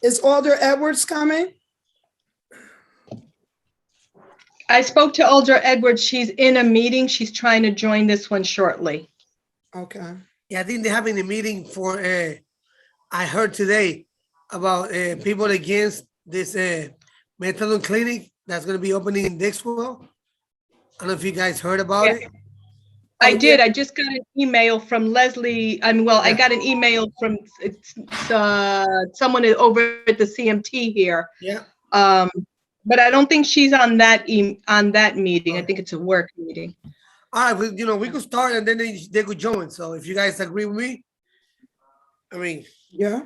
Is Alder Edwards coming? I spoke to Alder Edwards. She's in a meeting. She's trying to join this one shortly. Okay. Yeah, I think they're having a meeting for, I heard today about people against this methadone clinic that's going to be opening in Dixwell. I don't know if you guys heard about it. I did. I just got an email from Leslie. I Yeah. got an email from someone over at the CMT here. Yeah. But I don't think she's on that meeting. I think it's a work meeting. All right, we could start and then they could join. So if you guys agree with me, I mean, Yeah.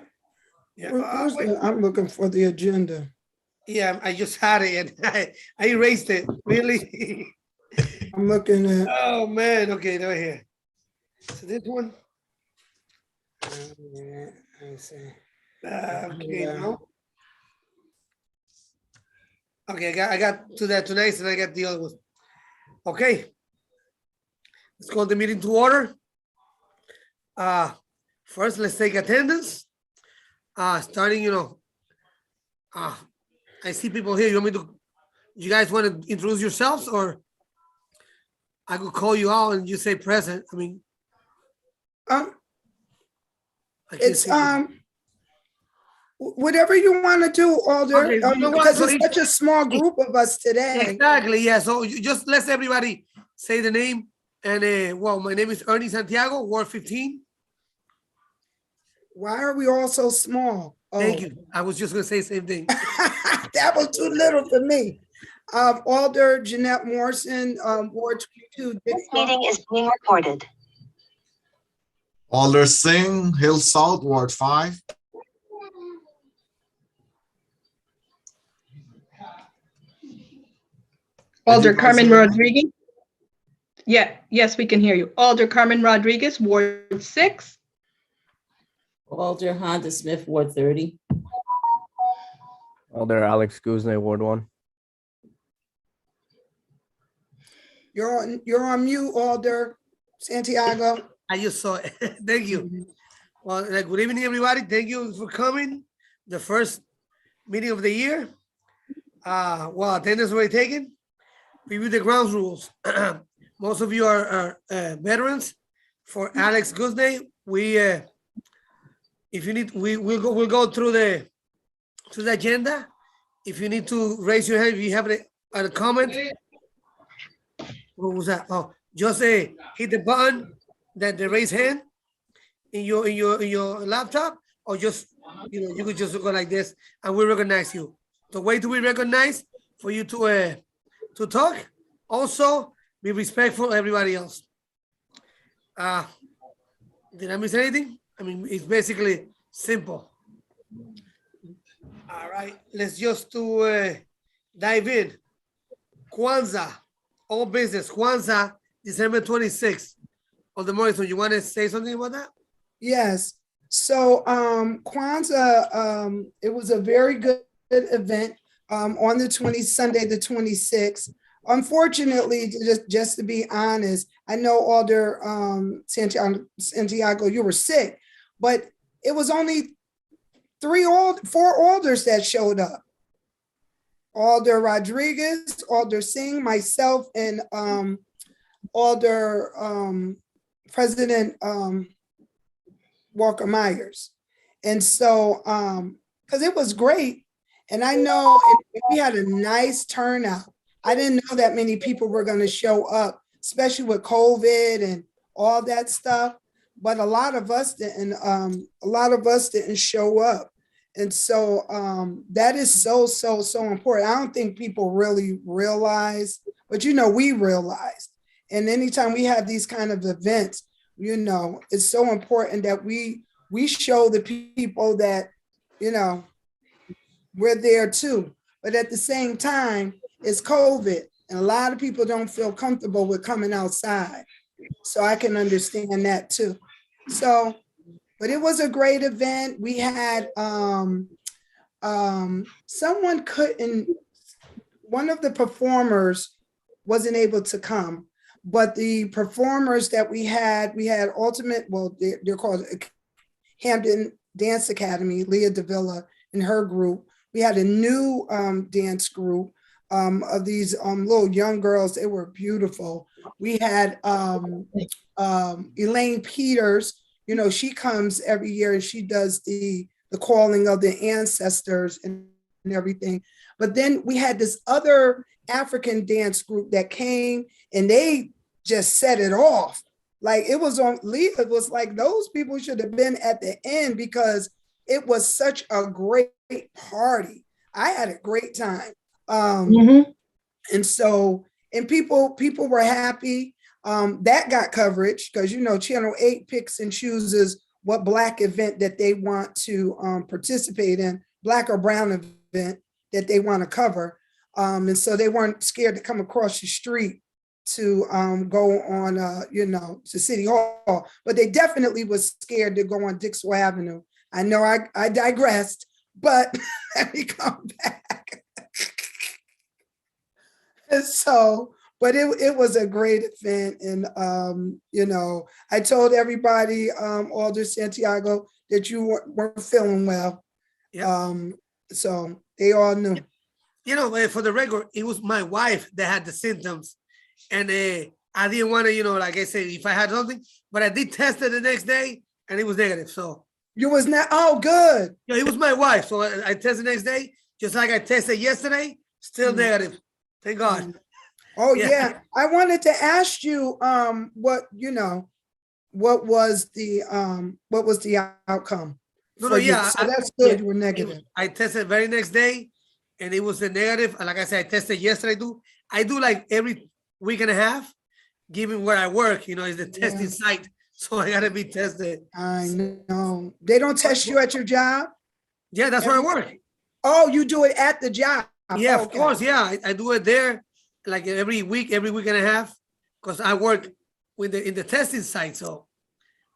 I'm looking for the agenda. yeah, I just had it and I erased it. Really? I'm looking at. Oh man. Okay, right here. So this one. Let me see. Okay, no. Okay, I got to that tonight, and I got the other one. Okay. Let's call the meeting to order. First, let's take attendance. Starting, I see people here. You guys want to introduce yourselves, or I could call you out and you say present? I mean, It's whatever you want to do, Alder, Okay, because it's such a small group of us today. Exactly, yeah. So you just let everybody say the name. And well, my name is Ernie Santiago, Ward 15. Why are we all so small? Oh. Thank you. I was just gonna say the same thing. That was too little for me. Alder Jeanette Morrison, Ward 22. This meeting is being recorded. Alder Singh, Hill South, Ward 5. Alder Carmen Rodriguez. Yeah, yes, we can hear you. Alder Carmen Rodriguez, Ward 6. Alder Honda Smith, Ward 30. Alder Alex Guzne, Ward 1. You're on mute, Alder Santiago. I just saw it. Thank you. Well, good evening, everybody. Thank you for coming. The first meeting of the year. Well, attendance already taken. Review the ground rules. Most of you are veterans. For Alex Guzne, if you need, we'll go through the agenda. If you need to raise your hand, if you have a comment. What was that? Oh, just hit the button that the raise hand in your laptop, or just you could just go like this, and we recognize you. The way to be recognized for you to talk. Also, be respectful of everybody else. Did I miss anything? I mean, it's basically simple. All right, let's just dive in. Kwanzaa, all business. Kwanzaa, December 26th. Alder Morrison, you want to say something about that? Yes. So Kwanzaa, it was a very good event on Sunday the 26th. Unfortunately, just to be honest, I know Alder Santiago, you were sick, but it was only 4 alders that showed up. Alder Rodriguez, Alder Singh, myself, and Alder President Walker Myers. And so, because it was great, and I know we had a nice turnout. I didn't know that many people were going to show up, especially with COVID and all that stuff. But a lot of us didn't. A lot of us didn't show up, and so that is so important. I don't think people really realize, but we realized. And anytime we have these kind of events, it's so important that we show the people that we're there too. But at the same time, it's COVID, and a lot of people don't feel comfortable with coming outside. So I can understand that too. So, but it was a great event. We had one of the performers wasn't able to come, but the performers that we had they're called Hampton Dance Academy, Leah Davila in her group. We had a new dance group of these little young girls. They were beautiful. We had Elaine Peters. You know, she comes every year and she does the calling of the ancestors and everything. But then we had this other African dance group that came and they just set it off. Like it was on Leah, it was like those people should have been at the end because it was such a great party. I had a great time. And so, and people were happy. That got coverage because, you know, Channel 8 picks and chooses what Black event that they want to participate in, Black or brown event that they want to cover. And so they weren't scared to come across the street to go on, you know, to City Hall, but they definitely was scared to go on Dixwell Avenue. I know I digressed, but let me come back. And so, but it was a great event. And, you know, I told everybody, Alder Santiago, that you weren't feeling well. Yeah. So they all knew. You know, for the record, it was my wife that had the symptoms. And I didn't want to, you know, like I said, if I had something, but I did test it the next day and it was negative. So you was not, oh, good. Yeah, it was my wife. So I tested the next day, just like I tested yesterday, still negative. Thank God. Oh yeah. I wanted to ask you what, you know, what was the outcome? No, yeah. So that's good. You were negative. I tested very next day and it was a negative. And like I said, I tested yesterday too. I do like every week and a half, given where I work, you know, is the testing site. So I gotta be tested. I know. They don't test you at your job? Yeah, that's where I work. Oh, you do it at the job? Yeah, of course. Yeah, I do it there, like every week and a half, because I work with in the testing site. So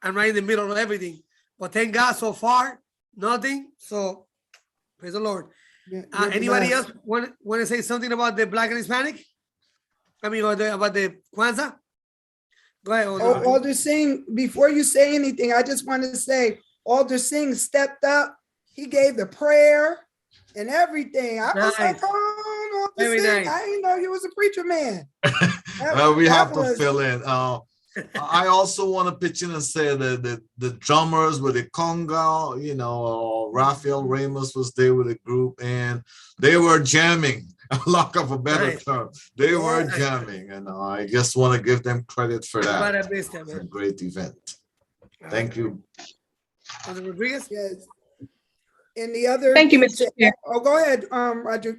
I'm right in the middle of everything. But thank God, so far, nothing. So praise the Lord. Anybody else want to say something about the Black and Hispanic? I mean, about the Kwanzaa? Go ahead, Alder. Alder Singh, before you say anything, I just wanted to say Alder Singh stepped up. He gave the prayer and everything. I was like, come on, Alder Singh. Nice. I didn't know you was a preacher man. We have to fill in. I also want to pitch in and say that the drummers with the conga, you know, Rafael Ramos was there with the group and they were jamming. Lack of a better term, they were jamming, and I just want to give them credit for that. It's a great event. Thank you. Rodriguez? Yes. And the other. Thank you, Mr. Chair. Oh, go ahead, Roger,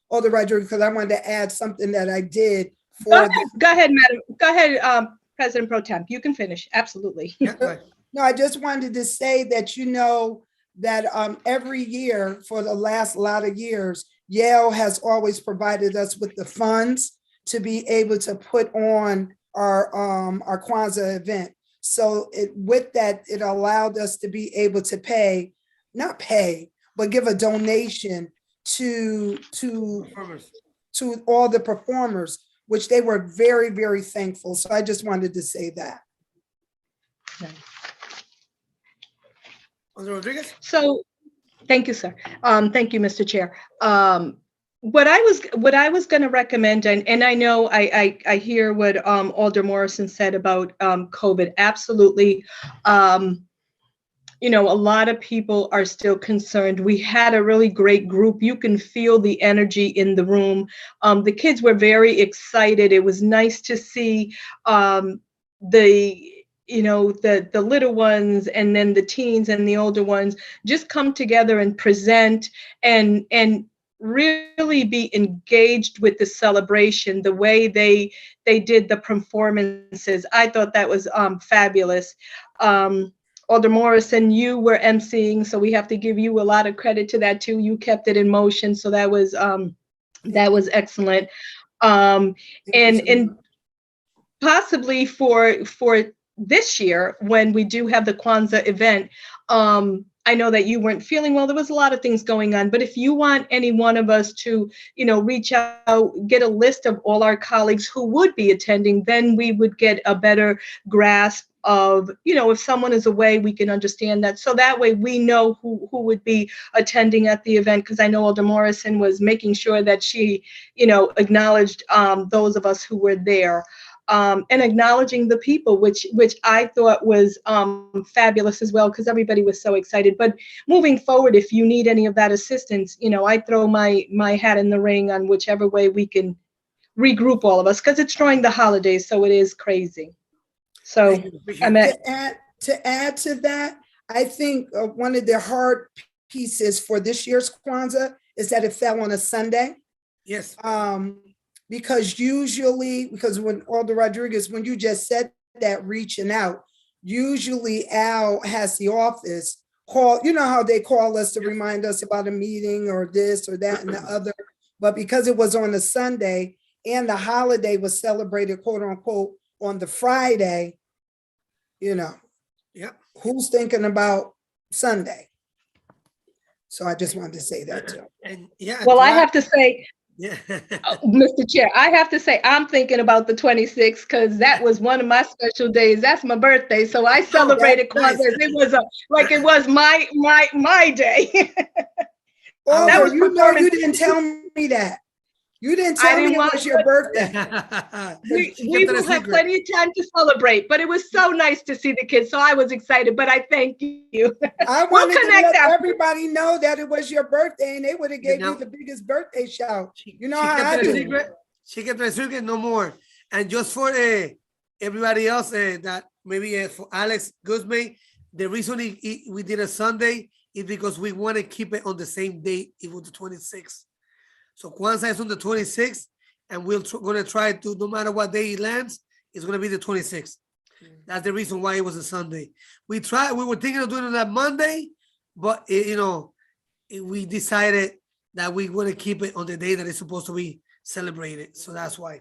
Alder Rodriguez, because I wanted to add something that I did. Go ahead, Madam. Go ahead, President Pro Temp. You can finish. Absolutely. No, I just wanted to say that, you know, that every year for the last lot of years, Yale has always provided us with the funds to be able to put on our Kwanzaa event. So with that, it allowed us to be able to not pay, but give a donation to all the performers, which they were very, very thankful. So I just wanted to say that. Rodriguez? So, thank you, sir. Thank you, Mr. Chair. What I was going to recommend, and I know I hear what Alder Morrison said about COVID. Absolutely. You know, a lot of people are still concerned. We had a really great group. You can feel the energy in the room. The kids were very excited. It was nice to see the little ones and then the teens and the older ones just come together and present and really be engaged with the celebration, the way they did the performances. I thought that was fabulous. Alder Morrison, you were emceeing, so we have to give you a lot of credit to that too. You kept it in motion, so that was excellent. And possibly for this year, when we do have the Kwanzaa event, I know that you weren't feeling well. There was a lot of things going on, but if you want any one of us to, you know, reach out, get a list of all our colleagues who would be attending, then we would get a better grasp of, if someone is away, we can understand that. So that way we know who would be attending at the event, because I know Alder Morrison was making sure that she, acknowledged those of us who were there. And acknowledging the people, which I thought was fabulous as well, because everybody was so excited. But moving forward, if you need any of that assistance, I throw my hat in the ring on whichever way we can regroup all of us, because it's during the holidays, so it is crazy. So to add to that, I think one of the hard pieces for this year's Kwanzaa is that it fell on a Sunday. Yes. Because when Alder Rodriguez, when you just said that, reaching out, usually Al has the office call, how they call us to remind us about a meeting or this or that and the other. But because it was on a Sunday and the holiday was celebrated, quote unquote, on the Friday, who's thinking about Sunday? So I just wanted to say that too. And well, I have to say, yeah. Mr. Chair, I have to say I'm thinking about the 26th, because that was one of my special days. That's my birthday, so I celebrated Kwanzaa. Nice. It was my day. Oh, that was you didn't tell me that. You didn't tell me it was your birthday. we will have plenty of time to celebrate, but it was so nice to see the kids, so I was excited. But I thank you. I wanted to let everybody know that it was your birthday, and they would have gave you the biggest birthday shout. You know how I do. She kept the secret, no more. And just for everybody else that maybe for Alex Guzman, the reason we did a Sunday is because we want to keep it on the same date. It was the 26th. So Kwanzaa is on the 26th, and we're going to try to, no matter what day it lands, it's going to be the 26th. That's the reason why it was a Sunday. We were thinking of doing it on that Monday, but we decided that we want to keep it on the day that it's supposed to be celebrated. So that's why.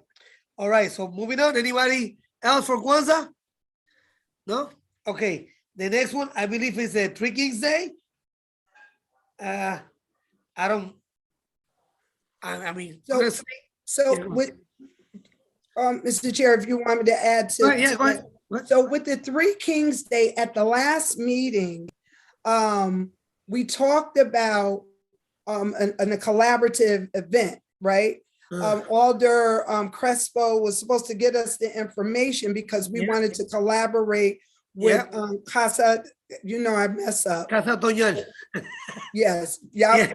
All right, so moving on. Anybody else for Kwanzaa? No? Okay. The next one, I believe, is the Three Kings Day. Mr. Chair, if you want me to add to, go ahead. So with the Three Kings Day at the last meeting, we talked about a collaborative event, right? Alder Crespo was supposed to get us the information because we wanted to collaborate with Casa. I mess up. Casa Doñal. Yes. Yeah.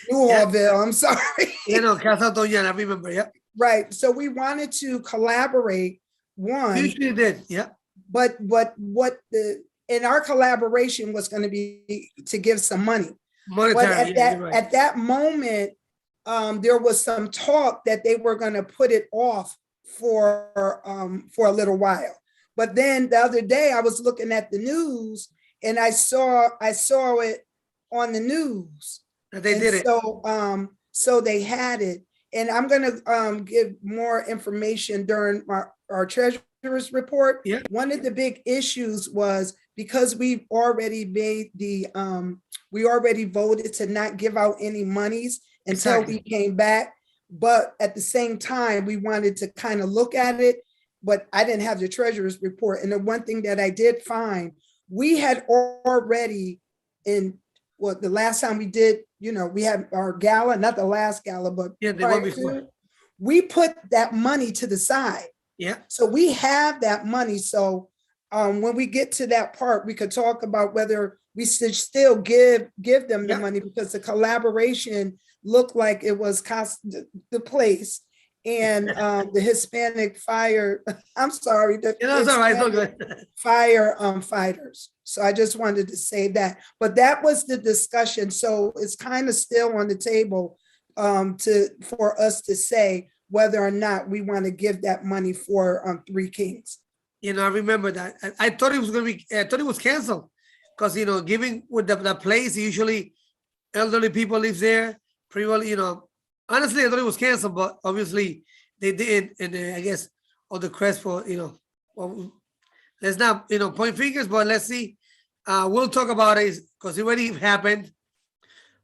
New Orville. I'm sorry. Casa Doñal. I remember. Yeah. Right. So we wanted to collaborate. One. Usually did. Yeah. But and our collaboration was going to be to give some money. Monetary. But at that moment, there was some talk that they were going to put it off for a little while. But then the other day I was looking at the news and I saw it on the news. They did it. So they had it. And I'm going to give more information during our treasurer's report. Yeah. One of the big issues was because we've already made we already voted to not give out any monies until we came back. But at the same time, we wanted to kind of look at it, but I didn't have the treasurer's report. And the one thing that I did find, we had already the last time we did, we had our gala, not the last gala, but the one before. We put that money to the side. Yeah. So we have that money. So when we get to that part, we could talk about whether we should still give them the money, because the collaboration looked like it was the place. And the Hispanic fire, I'm sorry, firefighters. So I just wanted to say that, but that was the discussion. So it's kind of still on the table for us to say whether or not we want to give that money for Three Kings. I remember that. I thought it was going to be, I thought it was canceled because, giving with the place, usually elderly people live there. Pretty well, honestly, I thought it was canceled, but obviously they did. And I guess all the Crespo, well, let's not, point fingers, but let's see. We'll talk about it because it already happened.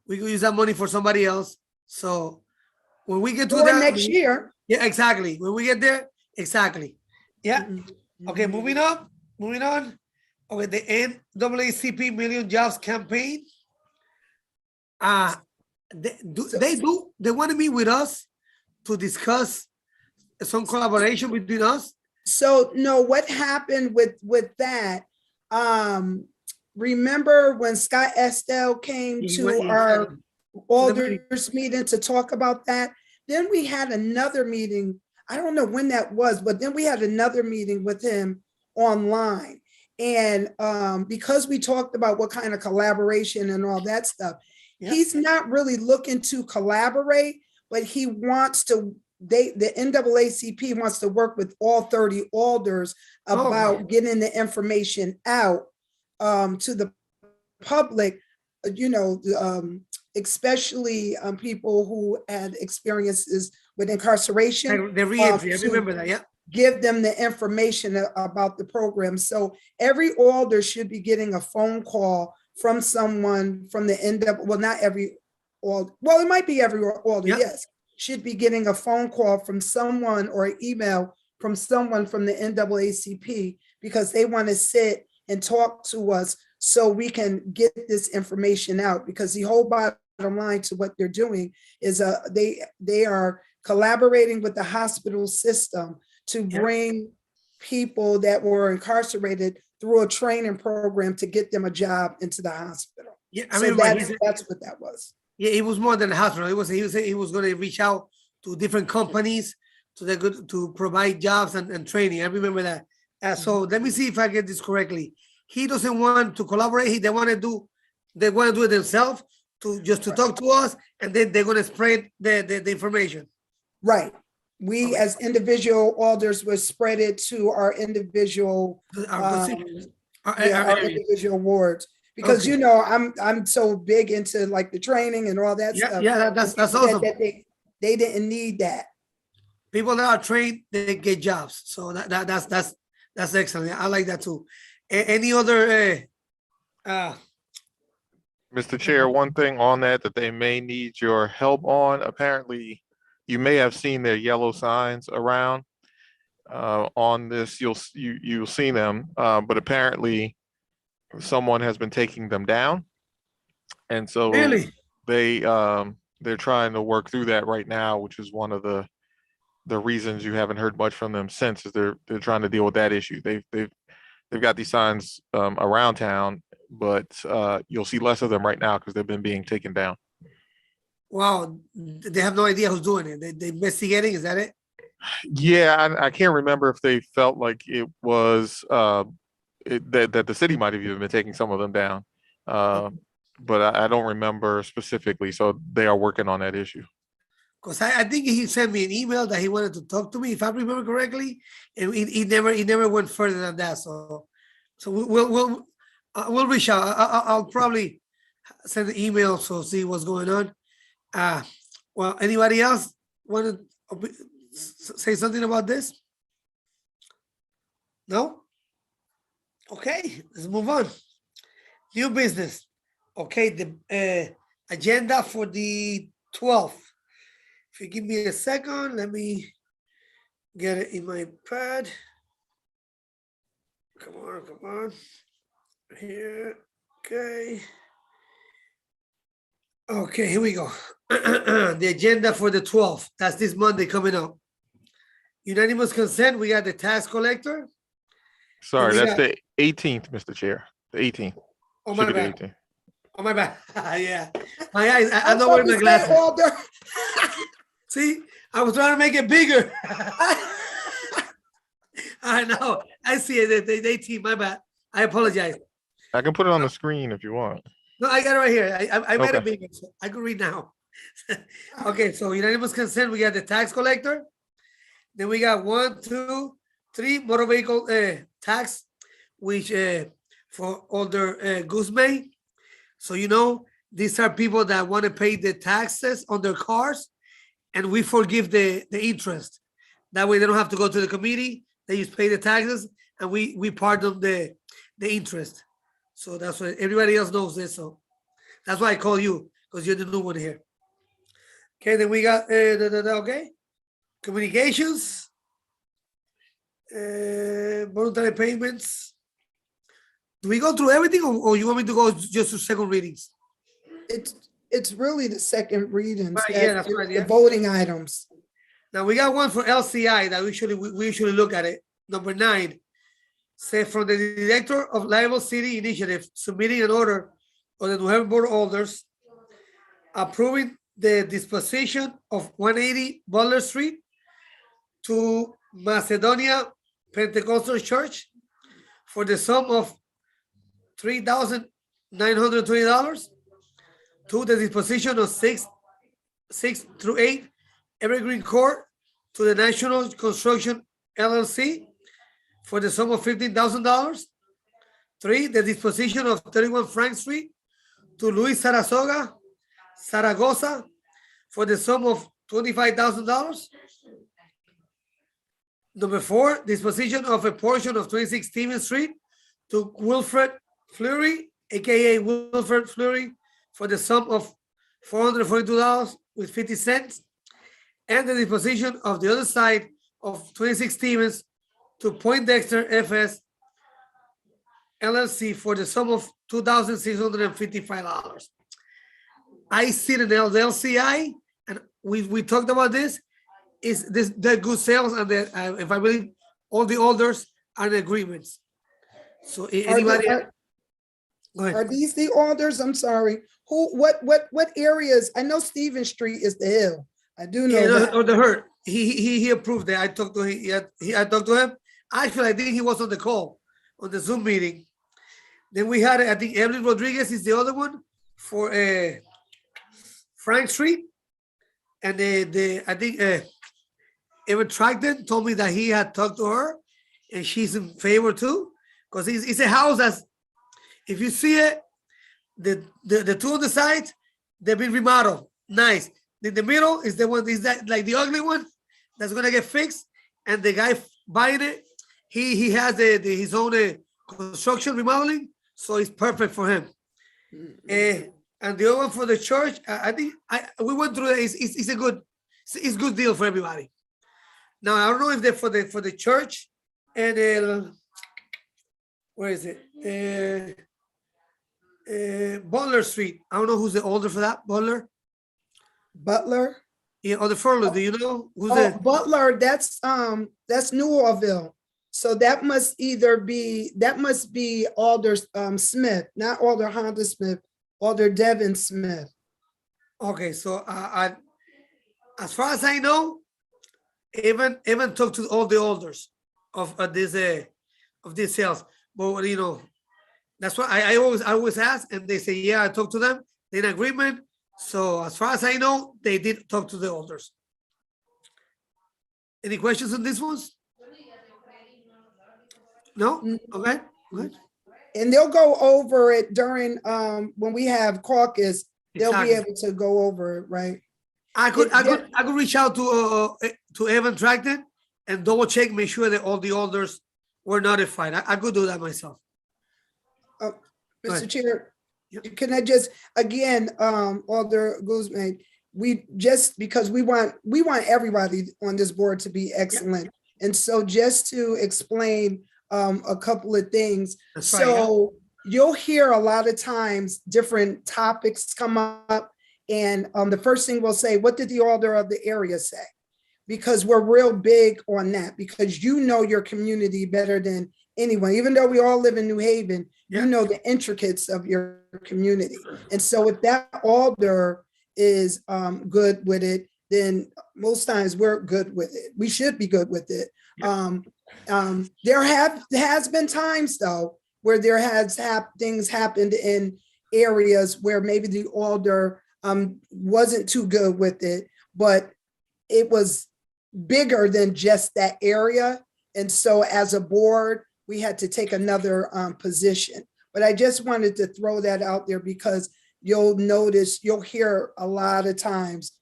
We could use that money for somebody else. So when we get to that next year. Yeah, exactly. When we get there, exactly. Yeah. Okay, moving on. moving on. Okay, the NAACP Million Jobs Campaign. They want to meet with us to discuss some collaboration between us. So no, what happened with that? Remember when Scott Estelle came to our alders meeting to talk about that? Then we had another meeting. I don't know when that was, but then we had another meeting with him online. And because we talked about what kind of collaboration and all that stuff, he's not really looking to collaborate, but he wants to, the NAACP wants to work with all 30 alders about getting the information out to the public, especially people who had experiences with incarceration. The reentry, I remember that, yeah. Give them the information about the program. So every alder should be getting a phone call from someone from the NAACP. Well, not every alder. Well, it might be every alder, yes. Should be getting a phone call from someone or an email from someone from the NAACP because they want to sit and talk to us so we can get this information out, because the whole bottom line to what they're doing is they are collaborating with the hospital system to bring people that were incarcerated through a training program to get them a job into the hospital. Yeah, I mean, that's what that was. Yeah, it was more than a hospital. He was going to reach out to different companies to provide jobs and training. I remember that. So let me see if I get this correctly. He doesn't want to collaborate. They want to do it themselves to talk to us, and then they're going to spread the information. Right. We as individual alders will spread it to our individual our individual wards, because I'm so big into like the training and all that stuff. Yeah, that's awesome. That they didn't need that. People that are trained, they get jobs. So that's excellent. I like that too. Any other Mr. Chair, one thing on that they may need your help on. Apparently, you may have seen their yellow signs around on this. You'll see them, but apparently someone has been taking them down, and so really they're trying to work through that right now, which is one of the reasons you haven't heard much from them since. Is they're trying to deal with that issue. They've got these signs around town, but you'll see less of them right now because they've been being taken down. Wow, they have no idea who's doing it. They're investigating, is that it? Yeah, I can't remember if they felt like it was that the city might have even been taking some of them down, but I don't remember specifically. So they are working on that issue. Because I think he sent me an email that he wanted to talk to me, if I remember correctly, and he never went further than that. So we'll reach out. I'll probably send an email so see what's going on. Well, anybody else want to say something about this? No? Okay, let's move on. New business. Okay, the agenda for the 12th. If you give me a second, let me get it in my pad. Come on. Here, okay. Okay, here we go. The agenda for the 12th. That's this Monday coming up. Unanimous consent. We got the tax collector. Sorry, that's the 18th, Mr. Chair. The 18th. Oh, my bad. Oh, my bad. Yeah. My eyes. I'm not wearing my glasses. See, I was trying to make it bigger. I know. I see it. The 18th. My bad. I apologize. I can put it on the screen if you want. No, I got it right here. I made it bigger, so I can read now. Okay, so unanimous consent. We got the tax collector. Then we got 1, 2, 3 motor vehicle tax, which for older Guzman. So these are people that want to pay the taxes on their cars, and we forgive the interest. That way, they don't have to go to the committee. They just pay the taxes, and we pardon the interest. So that's what everybody else knows this. So that's why I call you, because you're the new one here. Okay, then we got okay, communications, voluntary payments. Do we go through everything, or you want me to go just to second readings? It's really the second readings, Right, yeah, that's right, the yeah. voting items. Now we got one for LCI that we usually look at it. Number 9, say from the director of Liable City Initiative submitting an order of the New Haven Board of Alders approving the disposition of 180 Butler Street to Macedonia Pentecostal Church for the sum of $3,920 to the disposition of 6 through 8 Evergreen Court to the National Construction LLC for the sum of $15,000. 3, the disposition of 31 Frank Street to Luis Zaragoza for the sum of $25,000. Number 4, disposition of a portion of 26 Stevens Street to Wilfred Fleury, aka Wilfred Fleury, for the sum of $442.50, and the disposition of the other side of 26 Stevens to Poindexter FS LLC for the sum of $2,655. I sit in the LCI, and we talked about this. Is this the good sales, and if I believe all the orders are in agreements. So anybody? Go ahead. Are these the orders? I'm sorry. What areas? I know Stevens Street is the hill. I do know that. Or the hurt. He approved that. I talked to him. I talked to him. Actually, I think he was on the call on the Zoom meeting. Then we had, I think Evelyn Rodriguez is the other one for Frank Street, and I think Evan Tracton told me that he had talked to her, and she's in favor too, because it's a house that's, if you see it, the two on the sides, they've been remodeled, nice. In the middle is the one, is that like the ugly one that's gonna get fixed, and the guy buying it, he has his own construction remodeling, so it's perfect for him. And the other one for the church, I think we went through it. It's a good deal for everybody. Now I don't know if they're for the church and where is it? Butler Street. I don't know who's the older for that. Butler. Yeah, or the Furlough. Do you know who's the Butler? That's New Orville. So that must be Alder Smith, not Alder Honda Smith, Alder Devin Smith. Okay, so as far as I know, Evan talked to all the alders of this sales. But you know, that's why I always ask, and they say, yeah, I talked to them. They're in agreement. So as far as I know, they did talk to the alders. Any questions on this ones? No? Okay. Good. And they'll go over it during when we have caucus. They'll Exactly. be able to go over it, right? I could reach out to Evan Tracton and double check, make sure that all the alders were notified. I could do that myself. Mr. Chair, Yep. can I just again, Alder Guzman, because we want everybody on this board to be excellent, and so just to explain a couple of things. That's right, So you'll hear a lot of times different topics come up, and the first thing we'll say, what did the alder of the area say? Because we're real big on that, because you know your community better than anyone. Even though we all live in New Haven, you know the intricacies of your community. And so if that alder is good with it, then most times we're good with it. We should be good with it. There has been times though where there has things happened in areas where maybe the alder wasn't too good with it, but it was bigger than just that area. And so as a board, we had to take another position. But I just wanted to throw that out there because you'll hear a lot of times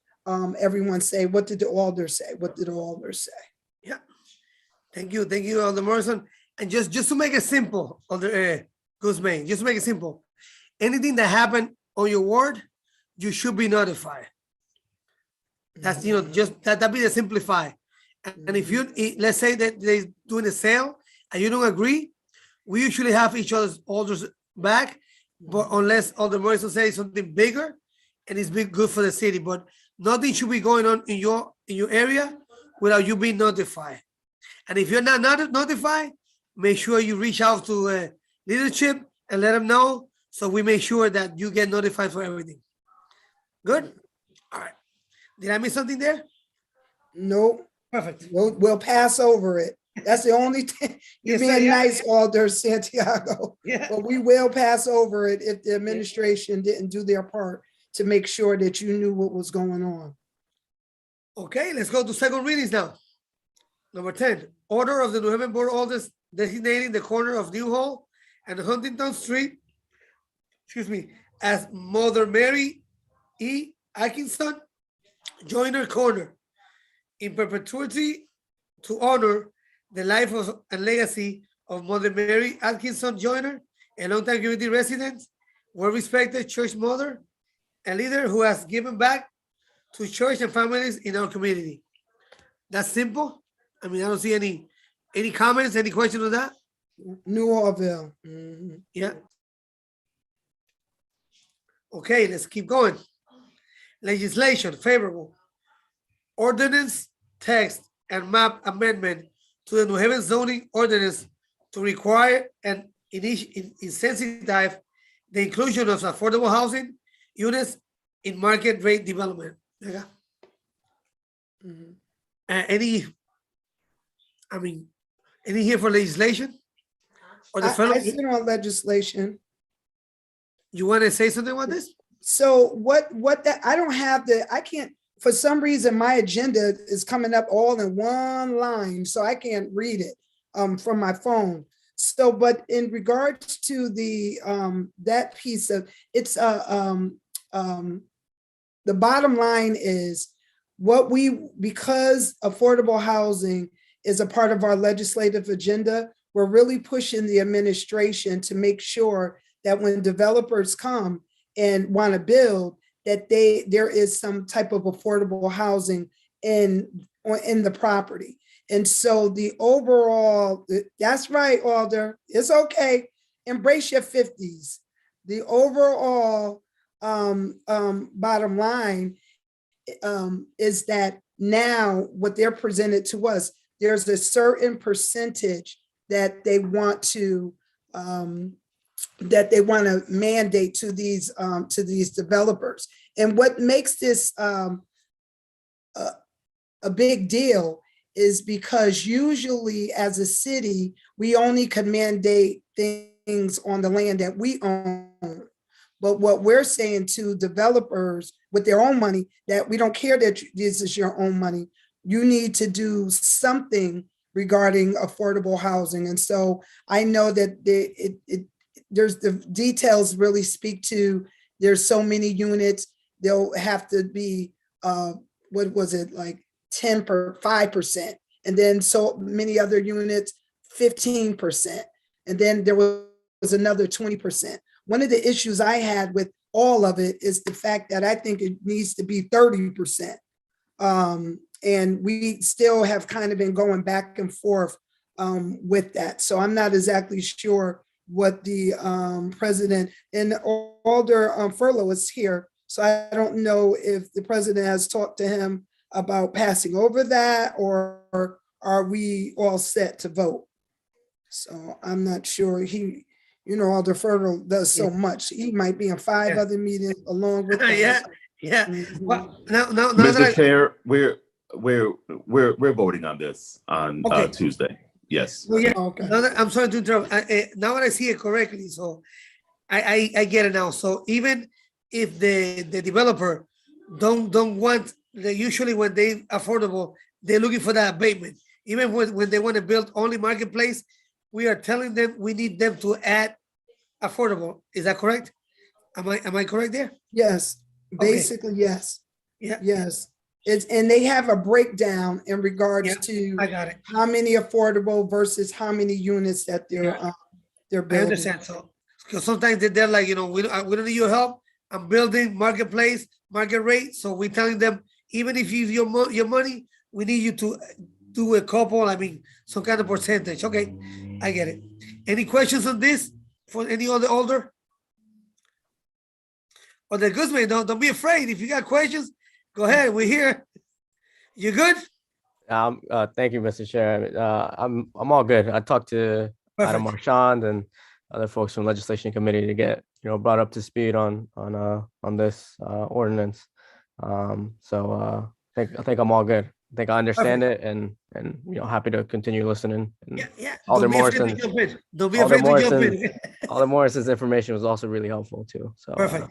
everyone say, what did the alder say? What did the alder say? Yeah. Thank you, Alder Morrison. And just to make it simple, Alder Guzman, just to make it simple, anything that happened on your ward, you should be notified. That's, just that be the simplify. And if let's say that they're doing a sale and you don't agree, we usually have each other's orders back, but unless Alder Morrison says something bigger and it's been good for the city, but nothing should be going on in your area without you being notified. And if you're not notified, make sure you reach out to leadership and let them know, so we make sure that you get notified for everything. Good? All right. Did I miss something there? Nope. Perfect. We'll pass over it. That's the only thing. You're Yes, sir. being Yeah, nice, Alder Santiago. Yeah. But we will pass over it if the administration didn't do their part to make sure that you knew what was going on. Okay, let's go to second readings now. Number 10, order of the New Haven Board of Aldermen designating the corner of New Hall and Huntington Street, as Mother Mary E. Atkinson Joyner Corner in perpetuity to honor the life and legacy of Mother Mary Atkinson Joyner, a longtime community resident, well-respected church mother and leader who has given back to church and families in our community. That's simple. I mean, I don't see any comments, any questions on that? New Orville. Mhm. Yeah. Okay, let's keep going. Legislation, favorable. Ordinance, text, and map amendment to the New Haven zoning ordinance to require and incentivize the inclusion of affordable housing units in market rate development. Yeah. Mhm. Any here for legislation? Or the fellow, I sit on legislation. you want to say something about this? So what that, I don't have I can't, for some reason, my agenda is coming up all in one line, so I can't read it from my phone. So, but in regards to the that piece of it's the bottom line is because affordable housing is a part of our legislative agenda, we're really pushing the administration to make sure that when developers come and want to build, that there is some type of affordable housing in the property. And so the overall, that's right, Alder, it's okay. Embrace your 50s. The overall bottom line is that now what they're presented to us, there's a certain percentage that they want to mandate to these developers. And what makes this a big deal is because usually as a city, we only can mandate things on the land that we own. But what we're saying to developers with their own money, that we don't care that this is your own money, you need to do something regarding affordable housing. And so I know that there's the details really speak to, there's so many units, they'll have to be, what was it, like 5%, and then so many other units, 15%. And then there was another 20%. One of the issues I had with all of it is the fact that I think it needs to be 30%. And we still have kind of been going back and forth with that. So I'm not exactly sure what the president, and Alder Furlow is here. So I don't know if the president has talked to him about passing over that, or are we all set to vote? So I'm not sure. Alder Furlow does so much. He might be in 5 other meetings along with us. Yeah. Mhm. Well, now Mr. Chair, we're voting on this on Okay. Tuesday. Yes. Well, yeah, Okay. I'm sorry to interrupt. Now that I see it correctly, so I get it now. So even if the developer don't want, usually when they affordable, they're looking for that abatement. Even when they want to build only marketplace, we are telling them we need them to add affordable. Is that correct? Am I correct there? Yes, basically, yes. Yeah. Yes. And they have a breakdown in regards to I got it. how many affordable versus how many units that they're I building. understand. So because sometimes they're like, we don't need your help. I'm building marketplace, market rate. So we're telling them, even if you use your money, we need you do a couple, I mean, some kind of percentage. Okay, I get it. Any questions on this for any other older? Or the Guzman, don't be afraid. If you got questions, go ahead. We're here. You good? Thank you, Mr. Chair. I'm all good. I talked to Adam Perfect. Marchand and other folks from legislation committee to get brought up to speed on this ordinance. So I think I'm all good. I think I understand it, and happy to continue listening. And Yeah. Alder Don't be afraid to Morrison, jump in. Don't be Alder afraid to jump Morrison, in. Alder Morrison's information was also really helpful too. So Perfect.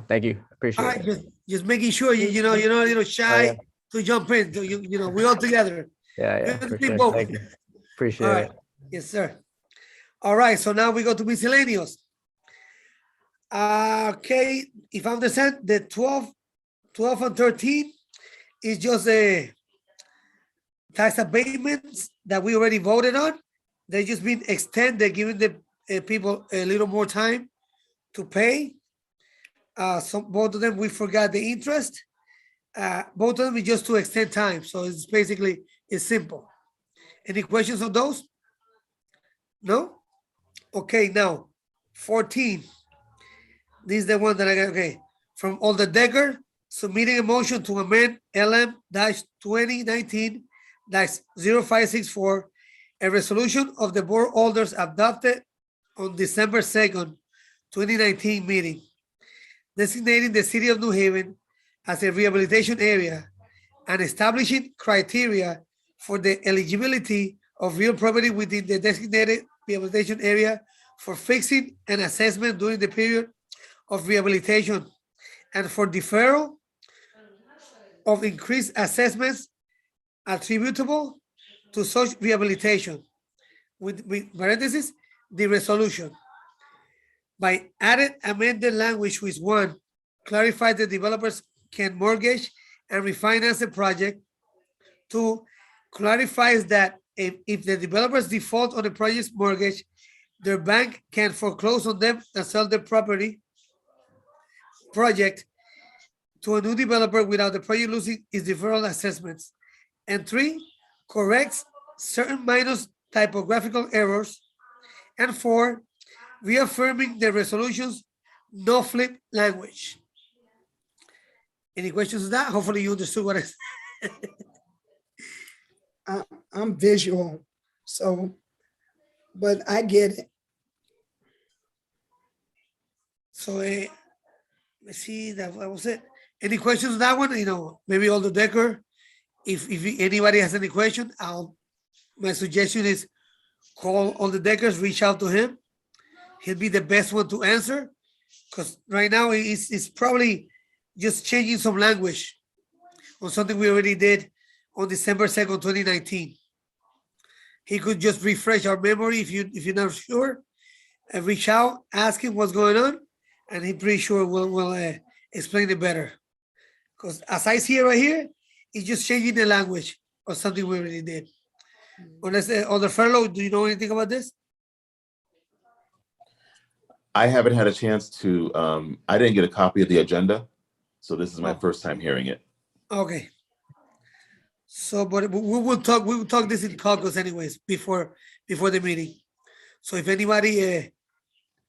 thank you. All Appreciate right, it. just making sure you're not a little shy to jump in. So we're all together. Yeah, Good to for see sure. both. Thank you. Appreciate All right. it. Yes, sir. All right, so now we go to miscellaneous. Okay, if I understand, the 12 and 13 is just a tax abatements that we already voted on. They just been extended, giving the people a little more time to pay. Both of them, we forgot the interest. Both of them is just to extend time. So it's basically, it's simple. Any questions on those? No? Okay, now 14. This is the one that I got. Okay. From Alder Decker, submitting a motion to amend LM-2019-0564, a resolution of the board holders adopted on December 2nd, 2019 meeting, designating the city of New Haven as a rehabilitation area and establishing criteria for the eligibility of real property within the designated rehabilitation area for fixing and assessment during the period of rehabilitation and for deferral of increased assessments attributable to such rehabilitation, with parentheses, the resolution. By added amended language with one, clarify the developers can mortgage and refinance the project. Two, clarifies that if the developers default on the project's mortgage, their bank can foreclose on them and sell the project to a new developer without the project losing its deferral assessments. And three, corrects certain minor typographical errors. And four, reaffirming the resolution's no flip language. Any questions on that? Hopefully you understood what I said. I'm visual, so, but I get it. So let's see, that was it. Any questions on that one? Maybe Alder Decker. If anybody has any question, my suggestion is call Alder Deckers, reach out to him. He'll be the best one to answer, because right now it's probably just changing some language on something we already did on December 2nd, 2019. He could just refresh our memory if you're not sure, and reach out, ask him what's going on, and he's pretty sure will explain it better. Because as I see it right here, it's just changing the language of something we already did. Unless Alder Ferlo, do you know anything about this? I haven't had a chance to, I didn't get a copy of the agenda, so this is my first time hearing it. Okay. So, but we will talk this in Caucus anyways, before the meeting. So if anybody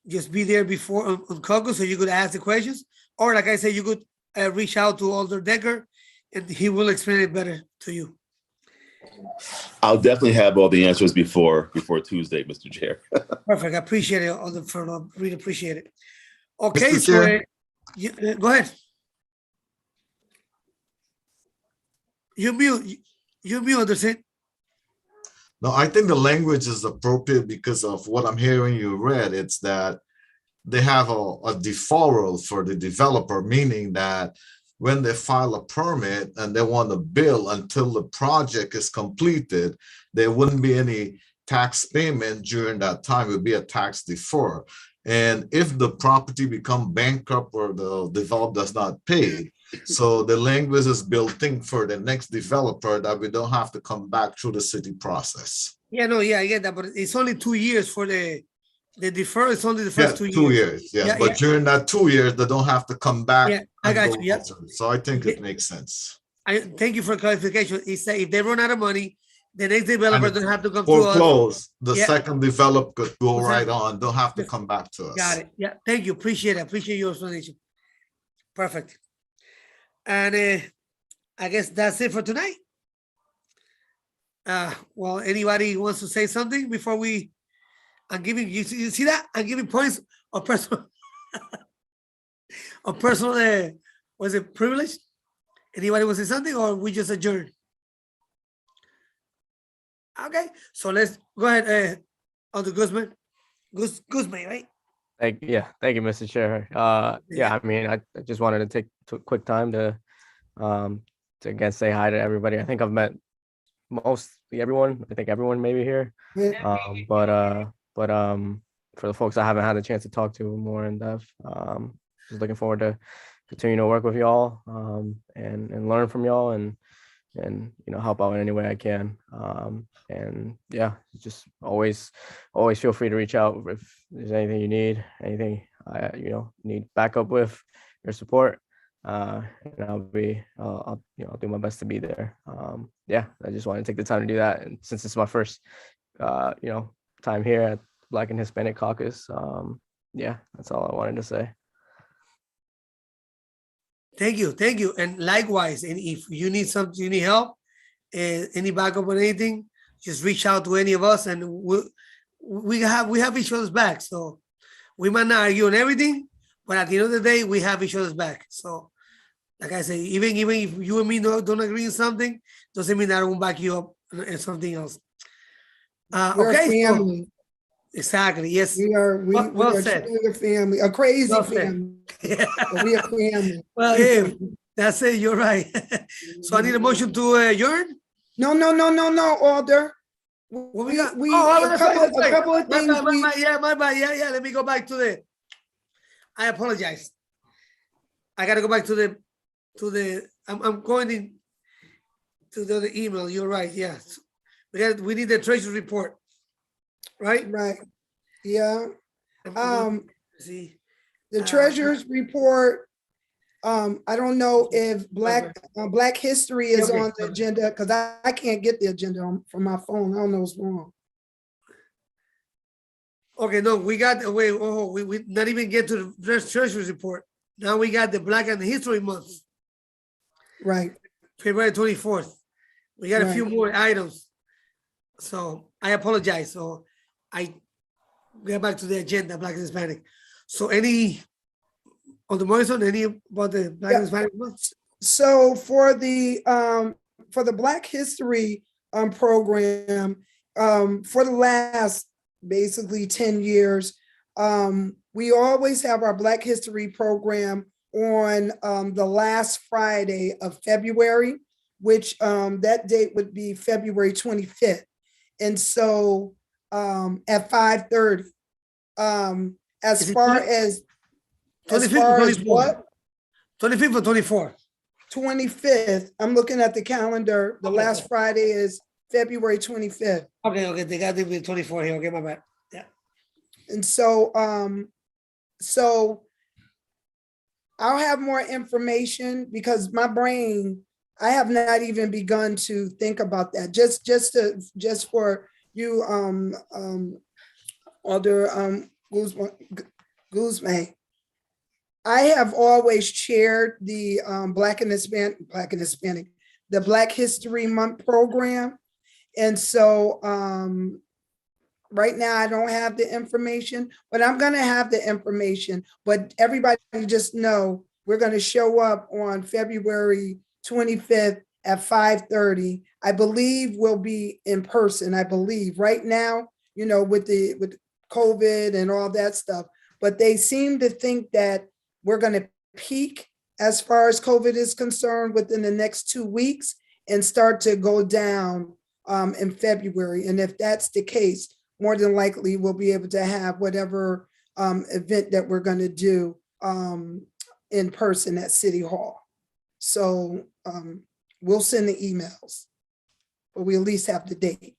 just be there before on Caucus, so you could ask the questions, or like I said, you could reach out to Alder Decker and he will explain it better to you. I'll definitely have all the answers before Tuesday, Mr. Chair. Perfect. I appreciate it, Alder Ferlo. Really appreciate it. Okay, Mr. so Chair. go ahead. You mute, Anderson. No, I think the language is appropriate because of what I'm hearing you read. It's that they have a deferral for the developer, meaning that when they file a permit and they want to bill until the project is completed, there wouldn't be any tax payment during that time. It would be a tax defer. And if the property become bankrupt or the developer does not pay, so the language is built in for the next developer that we don't have to come back through the city process. Yeah, no, yeah, I get that, but it's only 2 years for the defer. It's only the first 2 years. 2 years, yeah. But during that 2 years, they don't have to come back. Yeah, I got you. Yeah. So I think it makes sense. Thank you for clarification. It's that if they run out of money, The next developer And don't have to come to us. Foreclose. The Yeah. second develop could go What's right that? on. Don't have to come back to us. Got it. Yeah. Thank you. Appreciate it. Appreciate your explanation. Perfect. And I guess that's it for tonight. Well, anybody wants to say something before I'm giving you see that? I'm giving points of personal was it privilege? Anybody want to say something or we just adjourn? Okay, so let's go ahead, on the Guzman. Guzman, right? Thank you, Mr. Chair. Yeah, I mean, I just wanted to take a quick time to again say hi to everybody. I think I've met mostly everyone. I think everyone maybe here. But for the folks I haven't had a chance to talk to more in depth, just looking forward to continue to work with y'all and learn from y'all and help out in any way I can. And yeah, just always feel free to reach out if there's anything you need, anything I need backup with, your support. And I'll do my best to be there. Yeah, I just want to take the time to do that. And since it's my first time here at Black and Hispanic Caucus, yeah, that's all I wanted to say. Thank you. And likewise, and if you need something, you need help, any backup or anything, just reach out to any of us, and we have each other's back. So we might not argue on everything, but at the end of the day, we have each other's back. So, like I say, even if you and me don't agree on something, doesn't mean I won't back you up in something else. We're Okay. a family. Exactly. Yes. We are said. truly a family, a crazy Well said. family. But we are family. Well, yeah, that's it. You're right. So I need a motion to adjourn. No, Alder. What we got? A couple of things. My bad. Yeah. Let me go back to I apologize. I got to go back to the. I'm going in to the email. You're right. Yes. We need the treasury report. Right. Yeah. See. The treasurer's report. I don't know if Black History is on the agenda because I can't get the agenda from my phone. I don't know what's wrong. Okay, no, we got we not even get to the treasurer's report. Now we got the Black and History Month. Right. February 24th. We got a few more items. So I apologize. So I get back to the agenda, Black and Hispanic. So any on the Morrison, any about the Black and Hispanic month? So for the Black History program, for the last basically 10 years, we always have our Black History program on the last Friday of February, which that date would be February 25th. And so at 5:30. As far as what? 25th or 24th? 25th. I'm looking at the calendar. The last Friday is February 25th. Okay. They got the 24 here. Okay, my bad. Yeah. And so I'll have more information because my brain, I have not even begun to think about that. Just for you, Alder Guzman. I have always chaired the Black and Hispanic, the Black History Month program. And so right now I don't have the information, but I'm gonna have the information. But everybody just know we're gonna show up on February 25th at 5:30. I believe we'll be in person, I believe. Right now, with COVID and all that stuff, but they seem to think that we're going to peak as far as COVID is concerned within the next 2 weeks and start to go down in February. And if that's the case, more than likely we'll be able to have whatever event that we're going to do in person at City Hall. So we'll send the emails, but we at least have the date.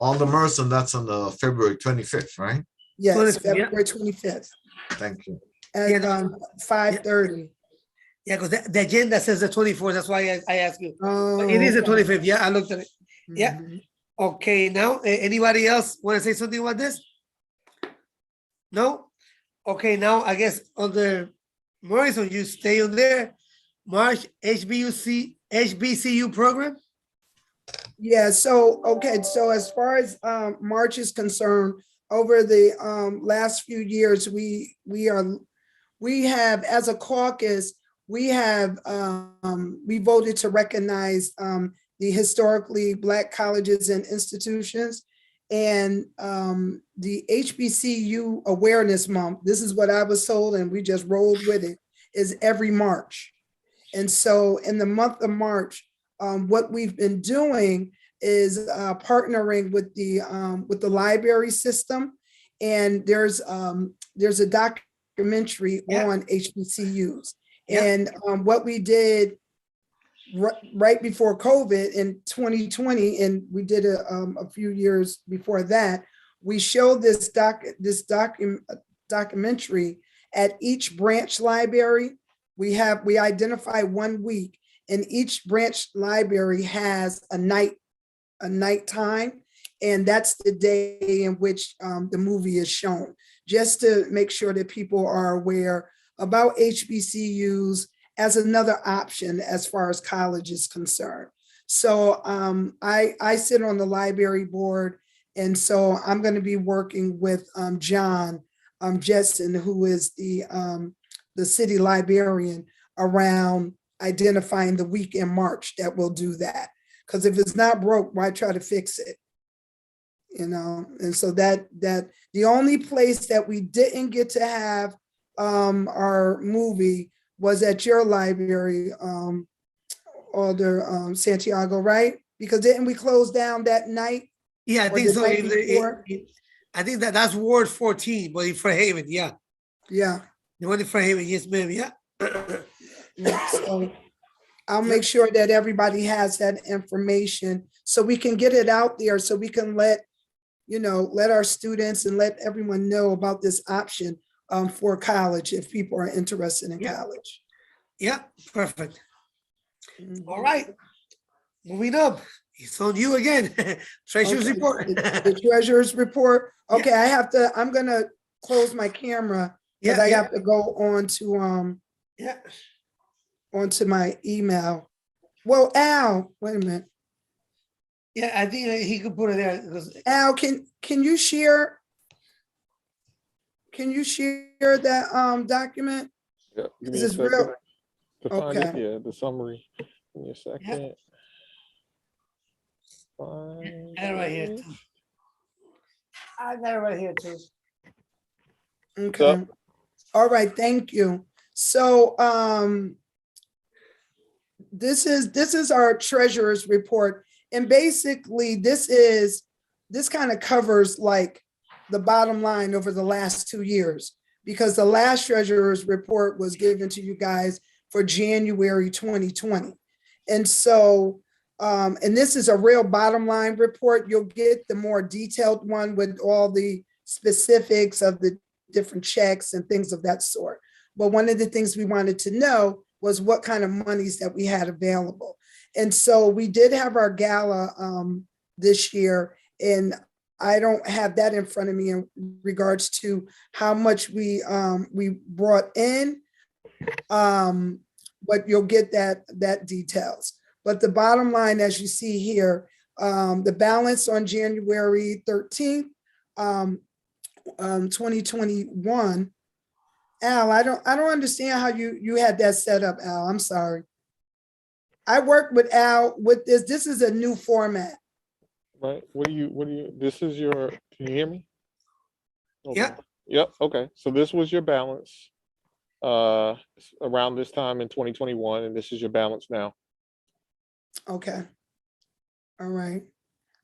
Alder Merson, that's on the February 25th, right? Yes, February 25th. Thank you. At 5:30. Yeah, because the agenda says the 24th. That's why I asked you. Oh, It is the okay. 25th. Yeah, I looked at it. Yeah. Mhm. Okay, now, anybody else want to say something about this? No? Okay, now I guess under Morrison, you stay on there. March HBCU program? Yeah, so, okay, so as far as March is concerned, over the last few years, we have, as a caucus, we voted to recognize the historically Black colleges and institutions. And the HBCU Awareness Month, this is what I was told, and we just rolled with it, is every March. And so in the month of March, what we've been doing is partnering with the library system. And there's a documentary on HBCUs. And what we did right before COVID in 2020, and we did a few years before that, we showed this documentary at each branch library. We identify 1 week, and each branch library has a night time, and that's the day in which the movie is shown, just to make sure that people are aware about HBCUs as another option as far as college is concerned. So I sit on the library board, and so I'm going to be working with John Jetson, who is the city librarian, around identifying the week in March that will do that. Because if it's not broke, why try to fix it? You know, and so that the only place that we didn't get to have our movie was at your library, Alder Santiago, right? Because didn't we close down that night? Yeah, I Or think the so. night before? I think that's Ward 14, but in Fairhaven, yeah. Yeah. The one in Fairhaven, yes, ma'am, yeah. Yeah, so I'll make sure that everybody has that information so we can get it out there, so we can let our students and let everyone know about this option for college if people are interested in college. Yeah, perfect. All right, moving up. It's on you again. Treasurer's Okay, report. The treasurer's report. Okay, I'm gonna close my camera because I have to go on to onto my email. Well, Al, wait a minute. Yeah, I think he could put it there. Al, can you share? Can you share that document? Yeah, give me This a is second real. to find it. Okay. Yeah, the summary. Give me a second. Find I got it right here it. too. I got it right here too. Okay. All right, thank you. So this is our treasurer's report. And basically this kind of covers like the bottom line over the last 2 years, because the last treasurer's report was given to you guys for January 2020. And so, and this is a real bottom line report. You'll get the more detailed one with all the specifics of the different checks and things of that sort. But one of the things we wanted to know was what kind of monies that we had available. And so we did have our gala this year, and I don't have that in front of me in regards to how much we brought in, but you'll get that details. But the bottom line, as you see here, the balance on January 13th, 2021. Al, I don't understand how you had that set up, Al. I'm sorry. I worked with Al with this. This is a new format. Right. What do you, this is your, can you hear me? Okay. Yeah. Yep. Okay. So this was your balance around this time in 2021, and this is your balance now. Okay. All right.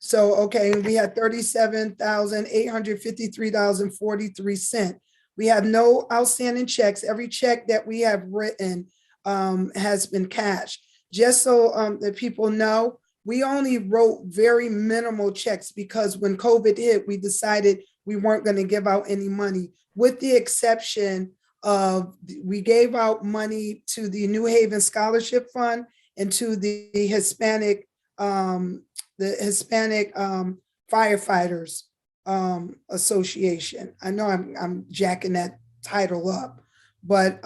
So, okay, we had $37,853.43. We have no outstanding checks. Every check that we have written has been cashed. Just so that people know, we only wrote very minimal checks because when COVID hit, we decided we weren't going to give out any money, with the exception we gave out money to the New Haven Scholarship Fund and to the Hispanic Firefighters Association. I know I'm jacking that title up, but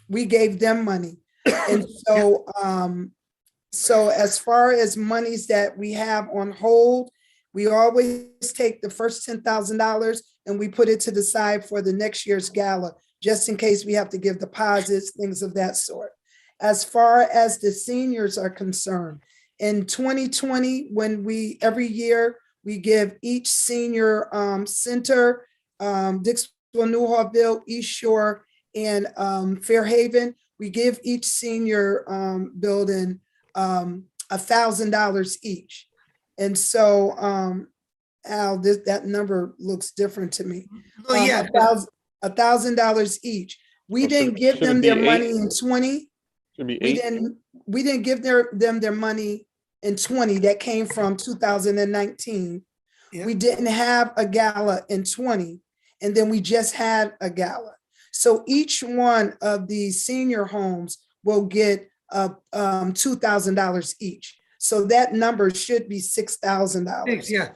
we gave them money. And so, so as far as monies that we have on hold, we always take the first $10,000 and we put it to the side for the next year's gala, just in case we have to give deposits, things of that sort. As far as the seniors are concerned, in 2020, when every year we give each senior center, Dixwell, Newhartville, East Shore, and Fairhaven, we give each senior building $1,000 each. And so, Al, that number looks different to me. No, yeah. $1,000 each. We didn't give them their money in 20. Should be We 8. didn't give them their money in 20 that came from 2019. Yeah. We didn't have a gala in 20, and then we just had a gala. So each one of these senior homes will get $2,000 each. So that number should be $6,000. Yeah.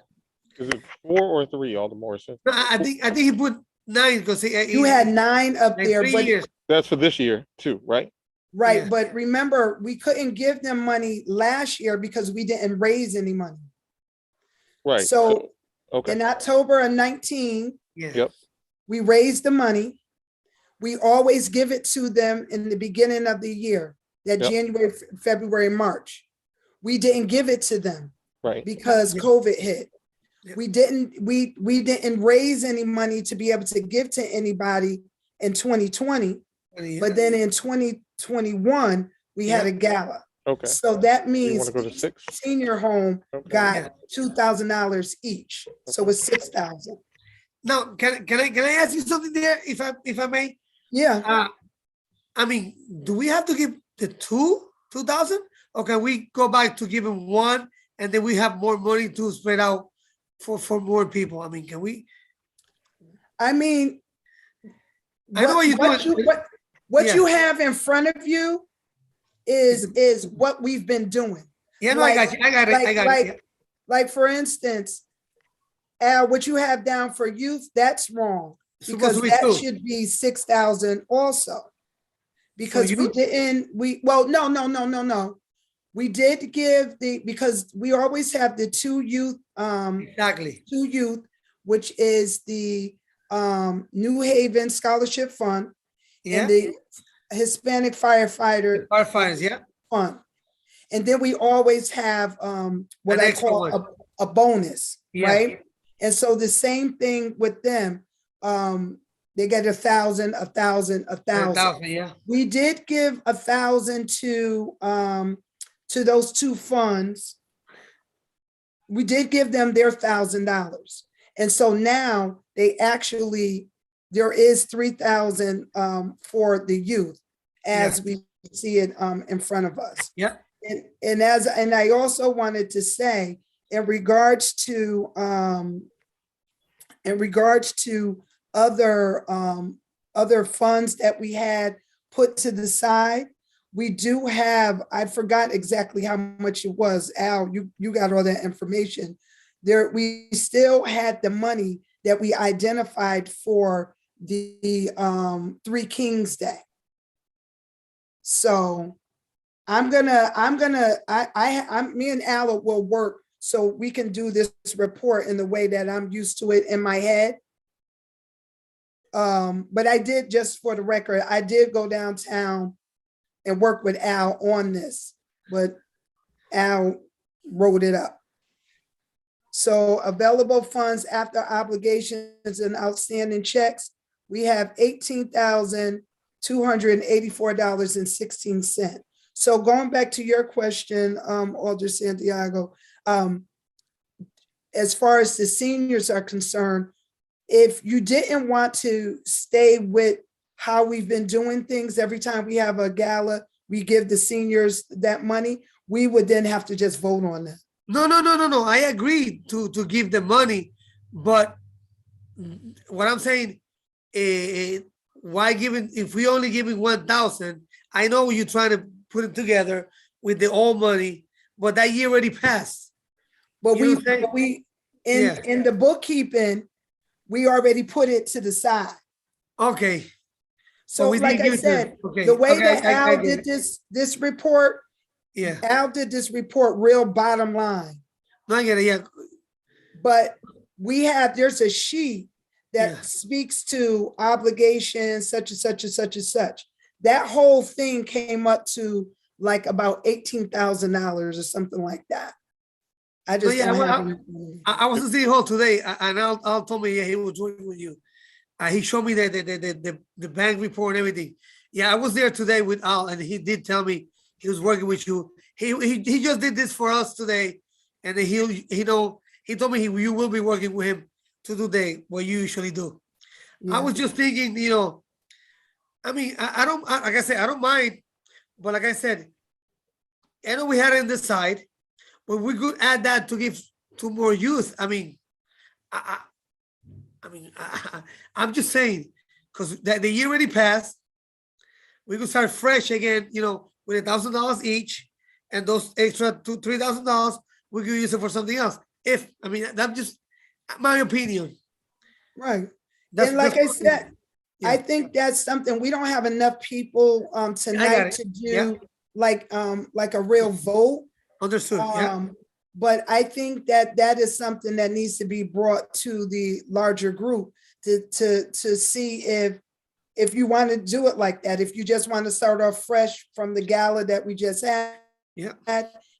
Is it 4 or 3, Alder Morrison? No, I think he put 9 because You had 9 up like there, 3 but years. That's for this year too, right? right. Yeah. But remember, we couldn't give them money last year because we didn't raise any money. Right. So okay. in October of 19, Yeah. Yep. we raised the money. We always give it to them in the beginning of the year, that Yep. January, February, March. We didn't give it to them Right. because Yeah. COVID hit. Yeah. We didn't raise any money to be able to give to anybody in 2020, Yeah. but then in 2021, we had Yeah. a gala. Okay. So that You means want to go to each 6? senior home Okay. got Yeah. $2,000 each. So it's 6,000. Now, can I ask you something there, if I may? Yeah. I mean, do we have to give the 2,000, or can we go back to giving 1, and then we have more money to spread out for more people? I mean, can we? I mean, I know what you're doing. What Yeah. you have in front of you is what we've been doing. Yeah, no, I got you. I got it. Yeah. Like for instance, Al, what you have down for youth, that's wrong, because Supposed to be that 2. should be 6,000 also. Because youth? no. We did give because we always have the 2 youth, Exactly. 2 youth, which is the New Haven Scholarship Fund Yeah. and the Hispanic Firefighter Firefighters. Yeah. Fund. And then we always have what An I extra call one. a bonus, Yeah. right? And so the same thing with them. They get 1,000, 1,000, 1,000. Yeah. We did give 1,000 to those 2 funds. We did give them their $1,000. And so now there is 3,000 for the youth as we see it in front of us. Yeah. And I also wanted to say, in regards to other funds that we had put to the side, we do have, I forgot exactly how much it was. Al, you got all that information. We still had the money that we identified for the 3 Kings Day. So me and Al will work so we can do this report in the way that I'm used to it in my head. But I did, just for the record, I did go downtown and work with Al on this, but Al wrote it up. So available funds after obligations and outstanding checks, we have $18,284.16. So going back to your question, Alder Santiago, as far as the seniors are concerned, if you didn't want to stay with how we've been doing things, every time we have a gala, we give the seniors that money, we would then have to just vote on that. No. I agree to give the money, but what I'm saying, why giving, if we only giving 1,000, I know you're trying to put it together with the old money, but that year already passed. But You know what I'm saying? we Yeah. in the bookkeeping, we already put it to the side. Okay. So we like didn't I give it to them. said, Okay. the way Okay, that I Al get did it. this report, Yeah. Al did this report real bottom line. No, I get it. Yeah. But there's a sheet that Yeah. speaks to obligations, such and such and such and such. That whole thing came up to like about $18,000 or something like that. I just yeah, don't well, have it in front of me. I was in City Hall today, and Al told me, yeah, he was working with you. He showed me the bank report and everything. Yeah, I was there today with Al, and he did tell me he was working with you. He just did this for us today, and then he told me you will be working with him to do what you usually do. I Yeah. was just thinking, I mean, I don't, like I said, I don't mind, but like I said, I know we had it in the side, but we could add that to give to more youth. I mean, I'm just saying, because the year already passed, we could start fresh again, with $1,000 each, and those extra $3,000, we could use it for something else. That's just my opinion. Right. And like I said, I think that's something we don't have enough people tonight to do like a real vote. Understood. But I think that is something that needs to be brought to the larger group to see if you want to do it like that, if you just want to start off fresh from the gala that we just had,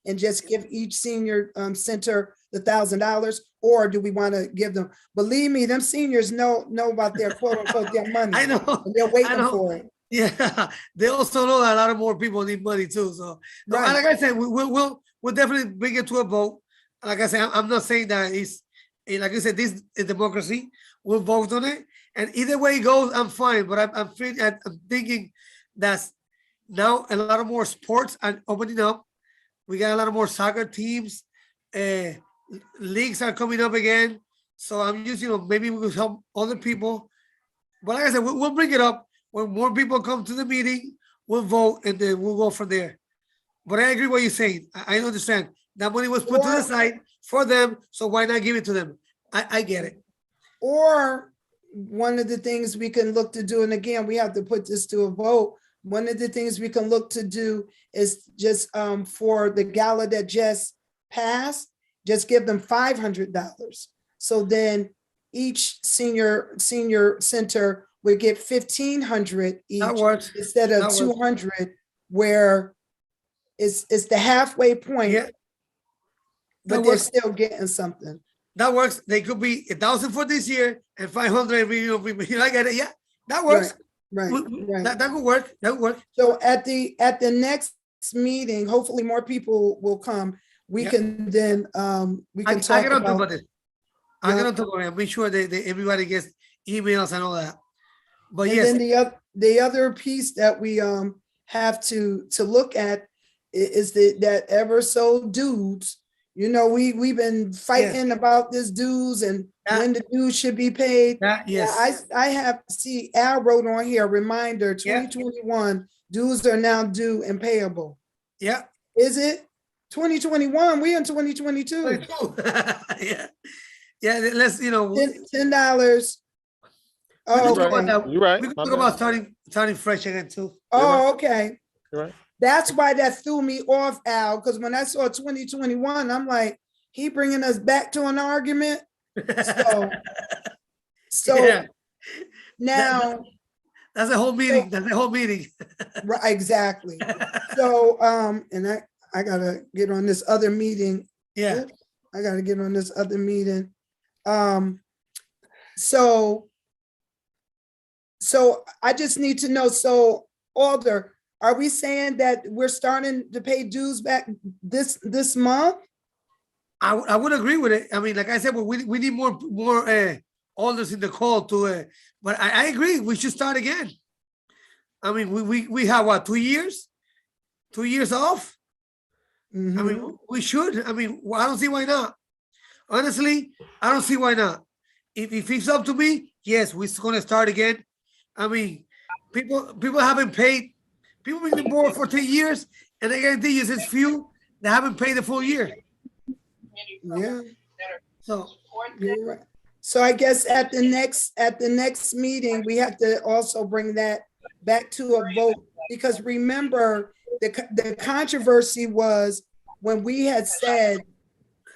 and just give each senior center the $1,000, or do we want to give them? Believe me, them seniors know about their quote unquote their money. I know. And they're waiting for it. Yeah, they also know that a lot of more people need money too. So, no, like I said, we'll definitely bring it to a vote. Like I said, I'm not saying that it's, like I said, this is democracy. We'll vote on it, and either way it goes, I'm fine. But I'm thinking that now a lot of more sports are opening up. We got a lot of more soccer teams. Leagues are coming up again. So I'm just, maybe we could help other people. But like I said, we'll bring it up. When more people come to the meeting, we'll vote, and then we'll go from there. But I agree what you're saying. I understand. That money was put to the side for them, so why not give it to them? I get it. Or one of the things we can look to do, and again, we have to put this to a vote. One of the things we can look to do is just for the gala that just passed, just give them $500. So then each senior center would get $1,500 each. That works. Instead of $200, where it's the halfway point. Yeah. But they're still getting something. That works. They could be 1,000 for this year and 500. I get it. Yeah, that works. Right. That could work. That would work. So at the next meeting, hopefully more people will come. We can then we can talk about this. I'm gonna talk about it. Make sure that everybody gets emails and all that. But and then the other piece that we have to look at is that ever so dues. We've been fighting about this dues and when the dues should be paid. I have Al wrote on here a reminder 2021 dues are now due and payable. Yeah. Is it 2021? We in 2022. Yeah. Let's $10. Oh, you're right. We can talk about starting fresh again too. Oh, okay. You're right. That's why that threw me off, Al, because when I saw 2021, I'm like, he bringing us back to an argument. So now that's a whole meeting. That's a whole meeting. Right, exactly. So and I gotta get on this other meeting. Yeah, I gotta get on this other meeting. So I just need to know. So Alder, are we saying that we're starting to pay dues back this month? I would agree with it. I mean, like I said, we need more alders in the call to. But I agree. We should start again. I mean, we have what, 2 years? 2 years off. Mm-hmm. I mean, we should. I mean, I don't see why not. Honestly, I don't see why not. If it's up to me, yes, we're gonna start again. I mean, people haven't paid. People been on board for 10 years, and I guarantee you, it's few that haven't paid the full year. Yeah. So You're right. So I guess at the next meeting, we have to also bring that back to a vote, because remember, the controversy was when we had said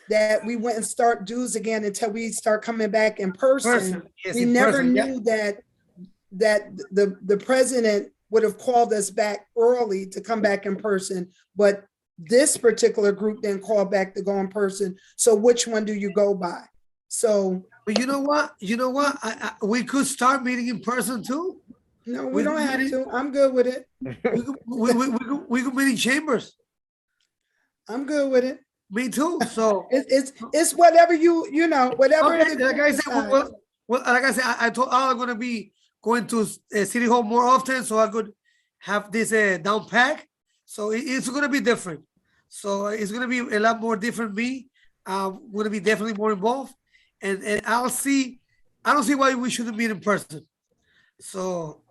that we wouldn't start dues again until we start coming back in person. Yes, We in never person, yeah. knew that the president would have called us back early to come back in person, but this particular group didn't call back to go in person. So which one do you go by? So, but you know what? We could start meeting in person too. no, we don't have to. I'm good with it. We could meet in chambers. I'm good with it. Me too. So it's whatever you know, whatever. Okay, like I said, well, like I said, I told Al I'm gonna be going to City Hall more often, so I could have this down pack. So it's gonna be different. So it's gonna be a lot more different. Me, I'm gonna be definitely more involved, and I don't see why we shouldn't meet in person. So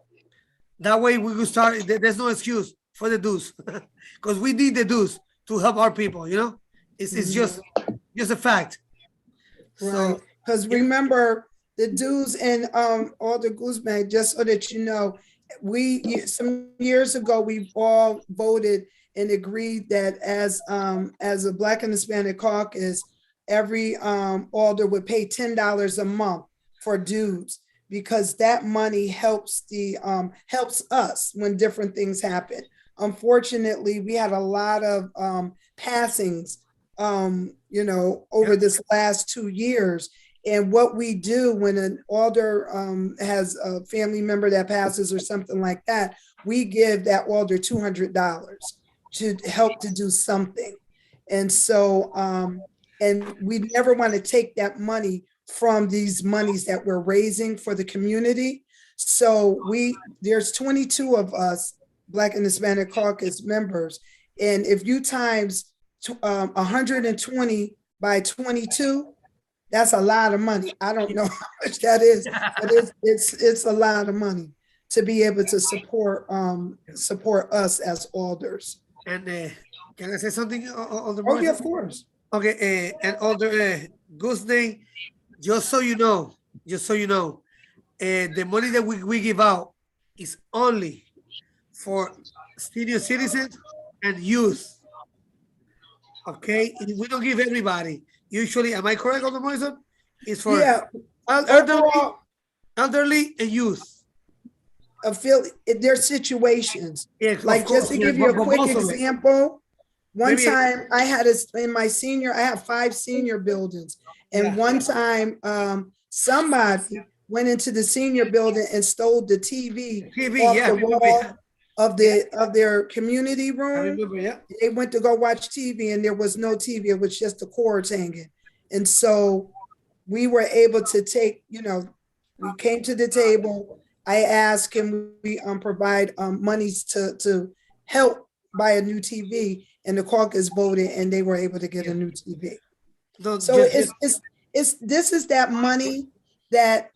that way we could start. There's no excuse for the dues, because we need the dues to help our people. You know, it's just a fact. Right. So Because remember the dues in Alder Guzman, just so that you know, some years ago we all voted and agreed that as a Black and Hispanic caucus, every alder would pay $10 a month for dues, because that money helps us when different things happen. Unfortunately, we had a lot of passings over this last 2 years. And what we do when an alder has a family member that passes or something like that, we give that alder $200 to help to do something. And so, and we never want to take that money from these monies that we're raising for the community. So there's 22 of us, Black and Hispanic Caucus members. And if you times 120 by 22, that's a lot of money. I don't know how much that is, but it's a lot of money to be able to support us as alders. And can I say something, Alder? Oh yeah, of course. Okay, and Alder Guzman, just so you know, the money that we give out is only for senior citizens and youth. Okay, we don't give everybody. Usually, am I correct, Alder Morrison? It's for elderly and youth. Their situations. Yeah, like just to give you a quick example, one Maybe time I had I have 5 senior buildings. And one time somebody went into the senior building and stole the TV off the wall of their community room. They went to go watch TV and there was no TV. It was just the cords hanging. And so we were able to take, we came to the table. I asked, can we provide monies to help buy a new TV? And the caucus voted and they were able to get a new TV. So this is that money that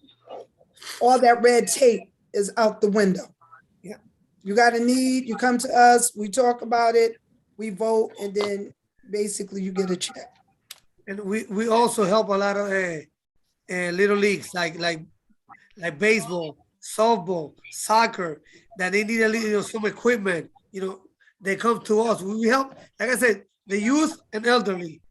all that red tape is out the window. Yeah. You got a need, you come to us, we talk about it, we vote, and then basically you get a check. And we also help a lot of little leagues like baseball, softball, soccer, that they need a little some equipment. They come to us. We help, like I said, the youth and elderly.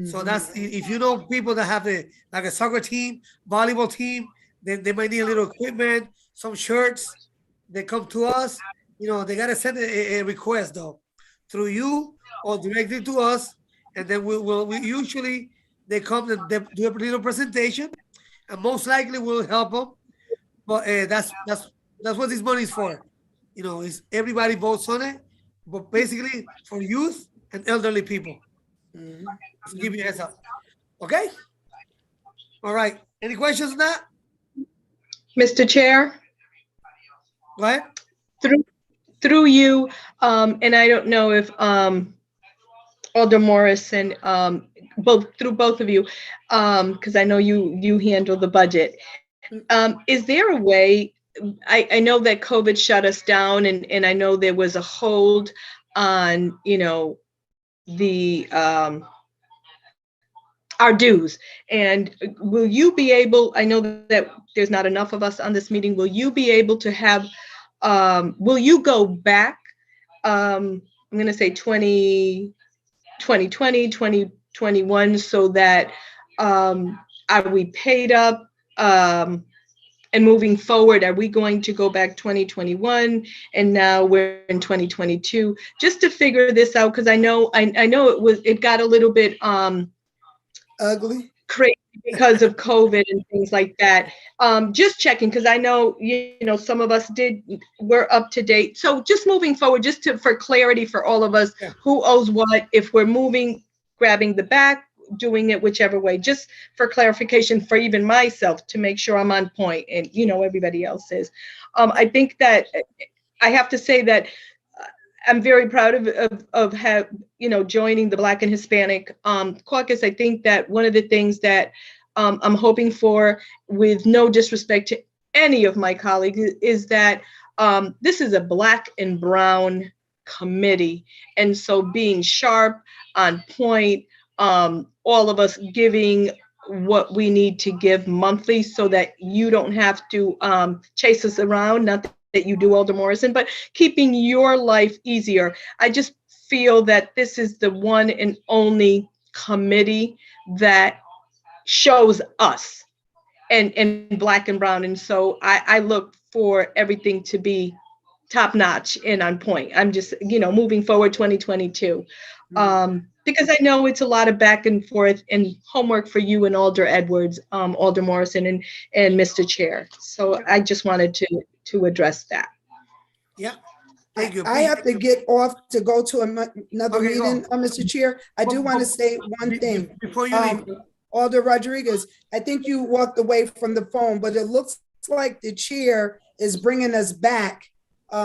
So that's, if you know people that have like a soccer team, volleyball team, they might need a little equipment, some shirts. They come to us. They gotta send a request though, through you or directly to us, and then we usually they come and they do a little presentation, and most likely we'll help them. But that's what this money is for. Is everybody votes on it, but basically for youth and elderly people. To give you a heads up. Okay? All right. Any questions on that? Mr. Chair? Go ahead. Through you, and I don't know if Alder Morrison, through both of you, because I know you handle the budget. Is there a way I know that COVID shut us down, and I know there was a hold on, the our dues. And will you be able, I know that there's not enough of us on this meeting, will you be able to have, will you go back, I'm going to say 2020, 2021, so that are we paid up? And moving forward, are we going to go back 2021 and now we're in 2022 just to figure this out? Because I know it got a little bit Ugly. crazy because of COVID and things like that. Just checking, because I know some of us we're up to date. So just moving forward, just for clarity for all of us, who owes what, if we're moving, grabbing the back, doing it whichever way, just for clarification for even myself, to make sure I'm on point, and everybody else is. I think that I have to say that I'm very proud of joining the Black and Hispanic Caucus. I think that one of the things that I'm hoping for, with no disrespect to any of my colleagues, is that this is a Black and Brown committee, and so being sharp, on point, all of us giving what we need to give monthly, so that you don't have to chase us around. Not that you do, Alder Morrison, but keeping your life easier. I just feel that this is the one and only committee that shows us and Black and Brown. And so I look for everything to be top notch and on point. I'm just, moving forward 2022. Because I know it's a lot of back and forth and homework for you and Alder Edwards, Alder Morrison, and Mr. Chair. So I just wanted to address that. Yeah. Thank you. I have to get off to go to another Okay, meeting, Mr. Chair. I do want to say one thing. Before you leave. Alder Rodriguez, I think you walked away from the phone, but it looks like the chair is bringing us back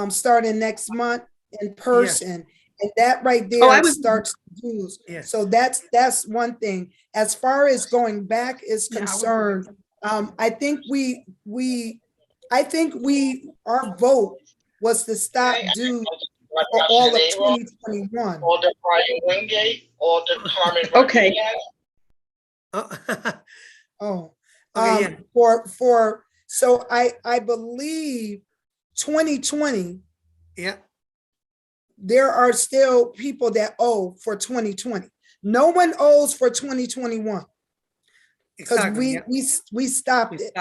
starting next month in person. And that right there starts the dues. So that's one thing. As far as going back is concerned, I think our vote was to stop dues for all of 2021. Alder Brian Wingate, Alder Carmen Okay. So I believe 2020. Yeah. There are still people that owe for 2020. No one owes for 2021 because we stopped it.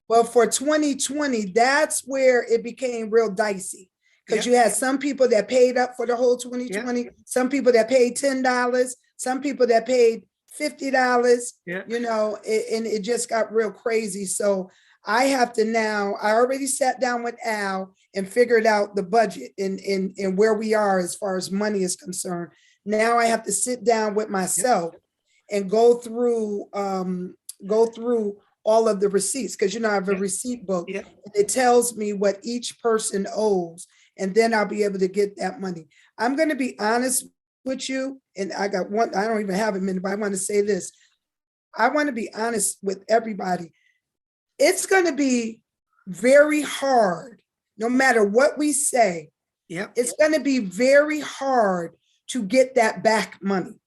But for 2020, that's where it became real dicey, because you had some people that paid up for the whole 2020, some people that paid $10, some people that paid $50, and it just got real crazy. So I have to now, I already sat down with Al and figured out the budget and where we are as far as money is concerned. Now I have to sit down with myself and go through all of the receipts, because I have a receipt book and it tells me what each person owes, and then I'll be able to get that money. I'm going to be honest with you, and I don't even have a minute, but I want to say this. I want to be honest with everybody. It's going to be very hard, no matter what we say. It's going to be very hard to get that back money,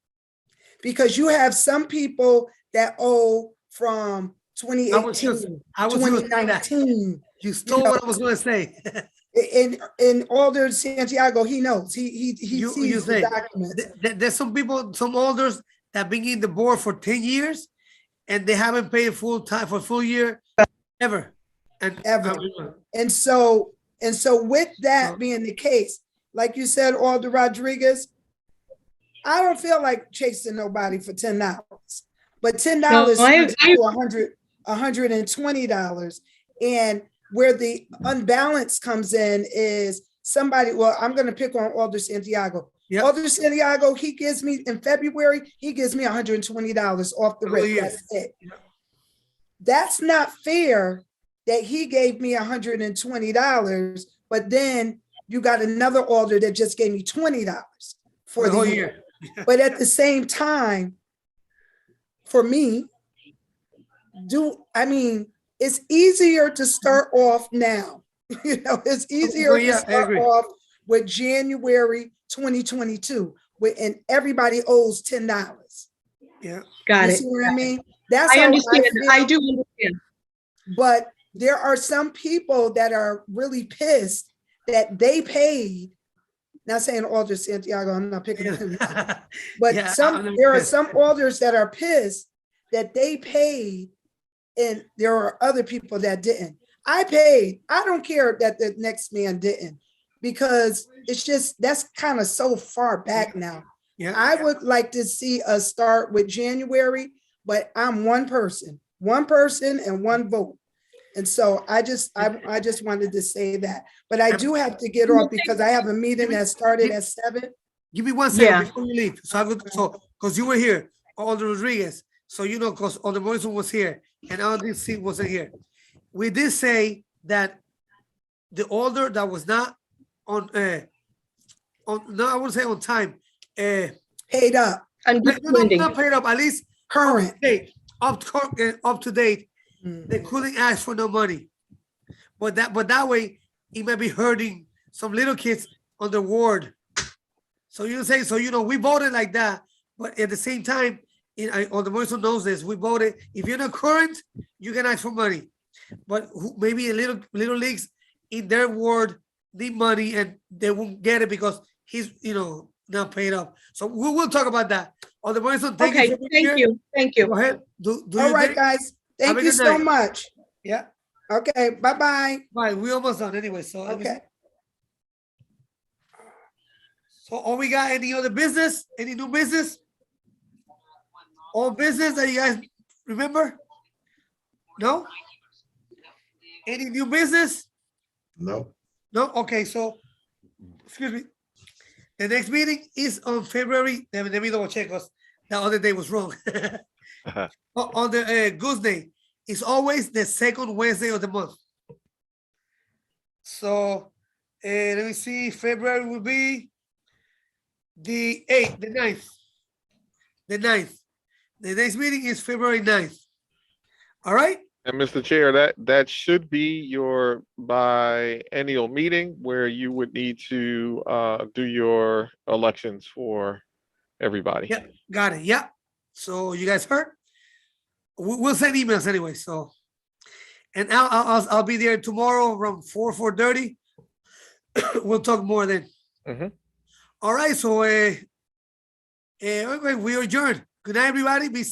because you have some people that owe from 2018, 2019. You stole what I was going to say. And Alder Santiago, he knows. He sees the documents. There's some people, some alders that have been in the board for 10 years, and they haven't paid full time for full year ever. And so with that being the case, like you said, Alder Rodriguez, I don't feel like chasing nobody for $10, but $10 is $120. And where the unbalance comes in is somebody, well, I'm going to pick on Alder Santiago. Alder Santiago, he gives me, in February, he gives me $120 off the rip. That's it. That's not fair that he gave me $120, but then you got another alder that just gave me $20 for the year. But at the same time, for me, it's easier to start off now. You know, it's easier Oh, yeah, to I start agree. off with January 2022, and everybody owes $10. Yeah. Got You it. see what I mean? That's I how understand. I feel. do understand. But there are some people that are really pissed that they paid. Not saying Alder Santiago, I'm not picking on him. But Yeah, there are some alders that are pissed that they paid, and there are other people that didn't. I paid. I don't care that the next man didn't, because it's just, that's kind of so far back now. Yeah. I would like to see us start with January, but I'm one person and one vote. And so I just wanted to say that, but I do have to get off because I have a meeting that started at 7. Give me 1 second Yeah. before you leave. So I go, so because you were here, Alder Rodriguez. So you know, because Alder Morrison was here and Alder C wasn't here. We did say that the order that was not on no, I wouldn't say on time. Paid up, Not paid up, at least current. up to date. They couldn't ask for no money. But that way it might be hurting some little kids on the ward. So you say, so you know, we voted like that, but at the same time, the Morrison knows this. We voted, if you're not current, you can ask for money. But maybe a little leagues in their ward need money and they won't get it because he's, you know, not paid up. So we will talk about that. The Morrison, thank you for being here. Thank you. Go ahead. Do All your right, thing. guys. Have Thank a you good so night. much. Yeah. Okay, bye-bye. Bye. We almost done anyway. So Okay. So all we got, any other business? Any new business? All business that you guys remember? No? Any new business? No. No? Okay, so excuse me. The next meeting is on February. Let me double check because the other day was wrong. On the Goose Day. It's always the second Wednesday of the month. So let me see. February will be the 8th, the 9th. The 9th. The next meeting is February 9th. All right? And Mr. Chair, that should be your biennial meeting where you would need to do your elections for everybody. Yep, got it. Yep. So you guys heard? We'll send emails anyway. So, and I'll be there tomorrow around 4:30. We'll talk more then. Mhm. All right. So we adjourn. Good night, everybody. Be safe.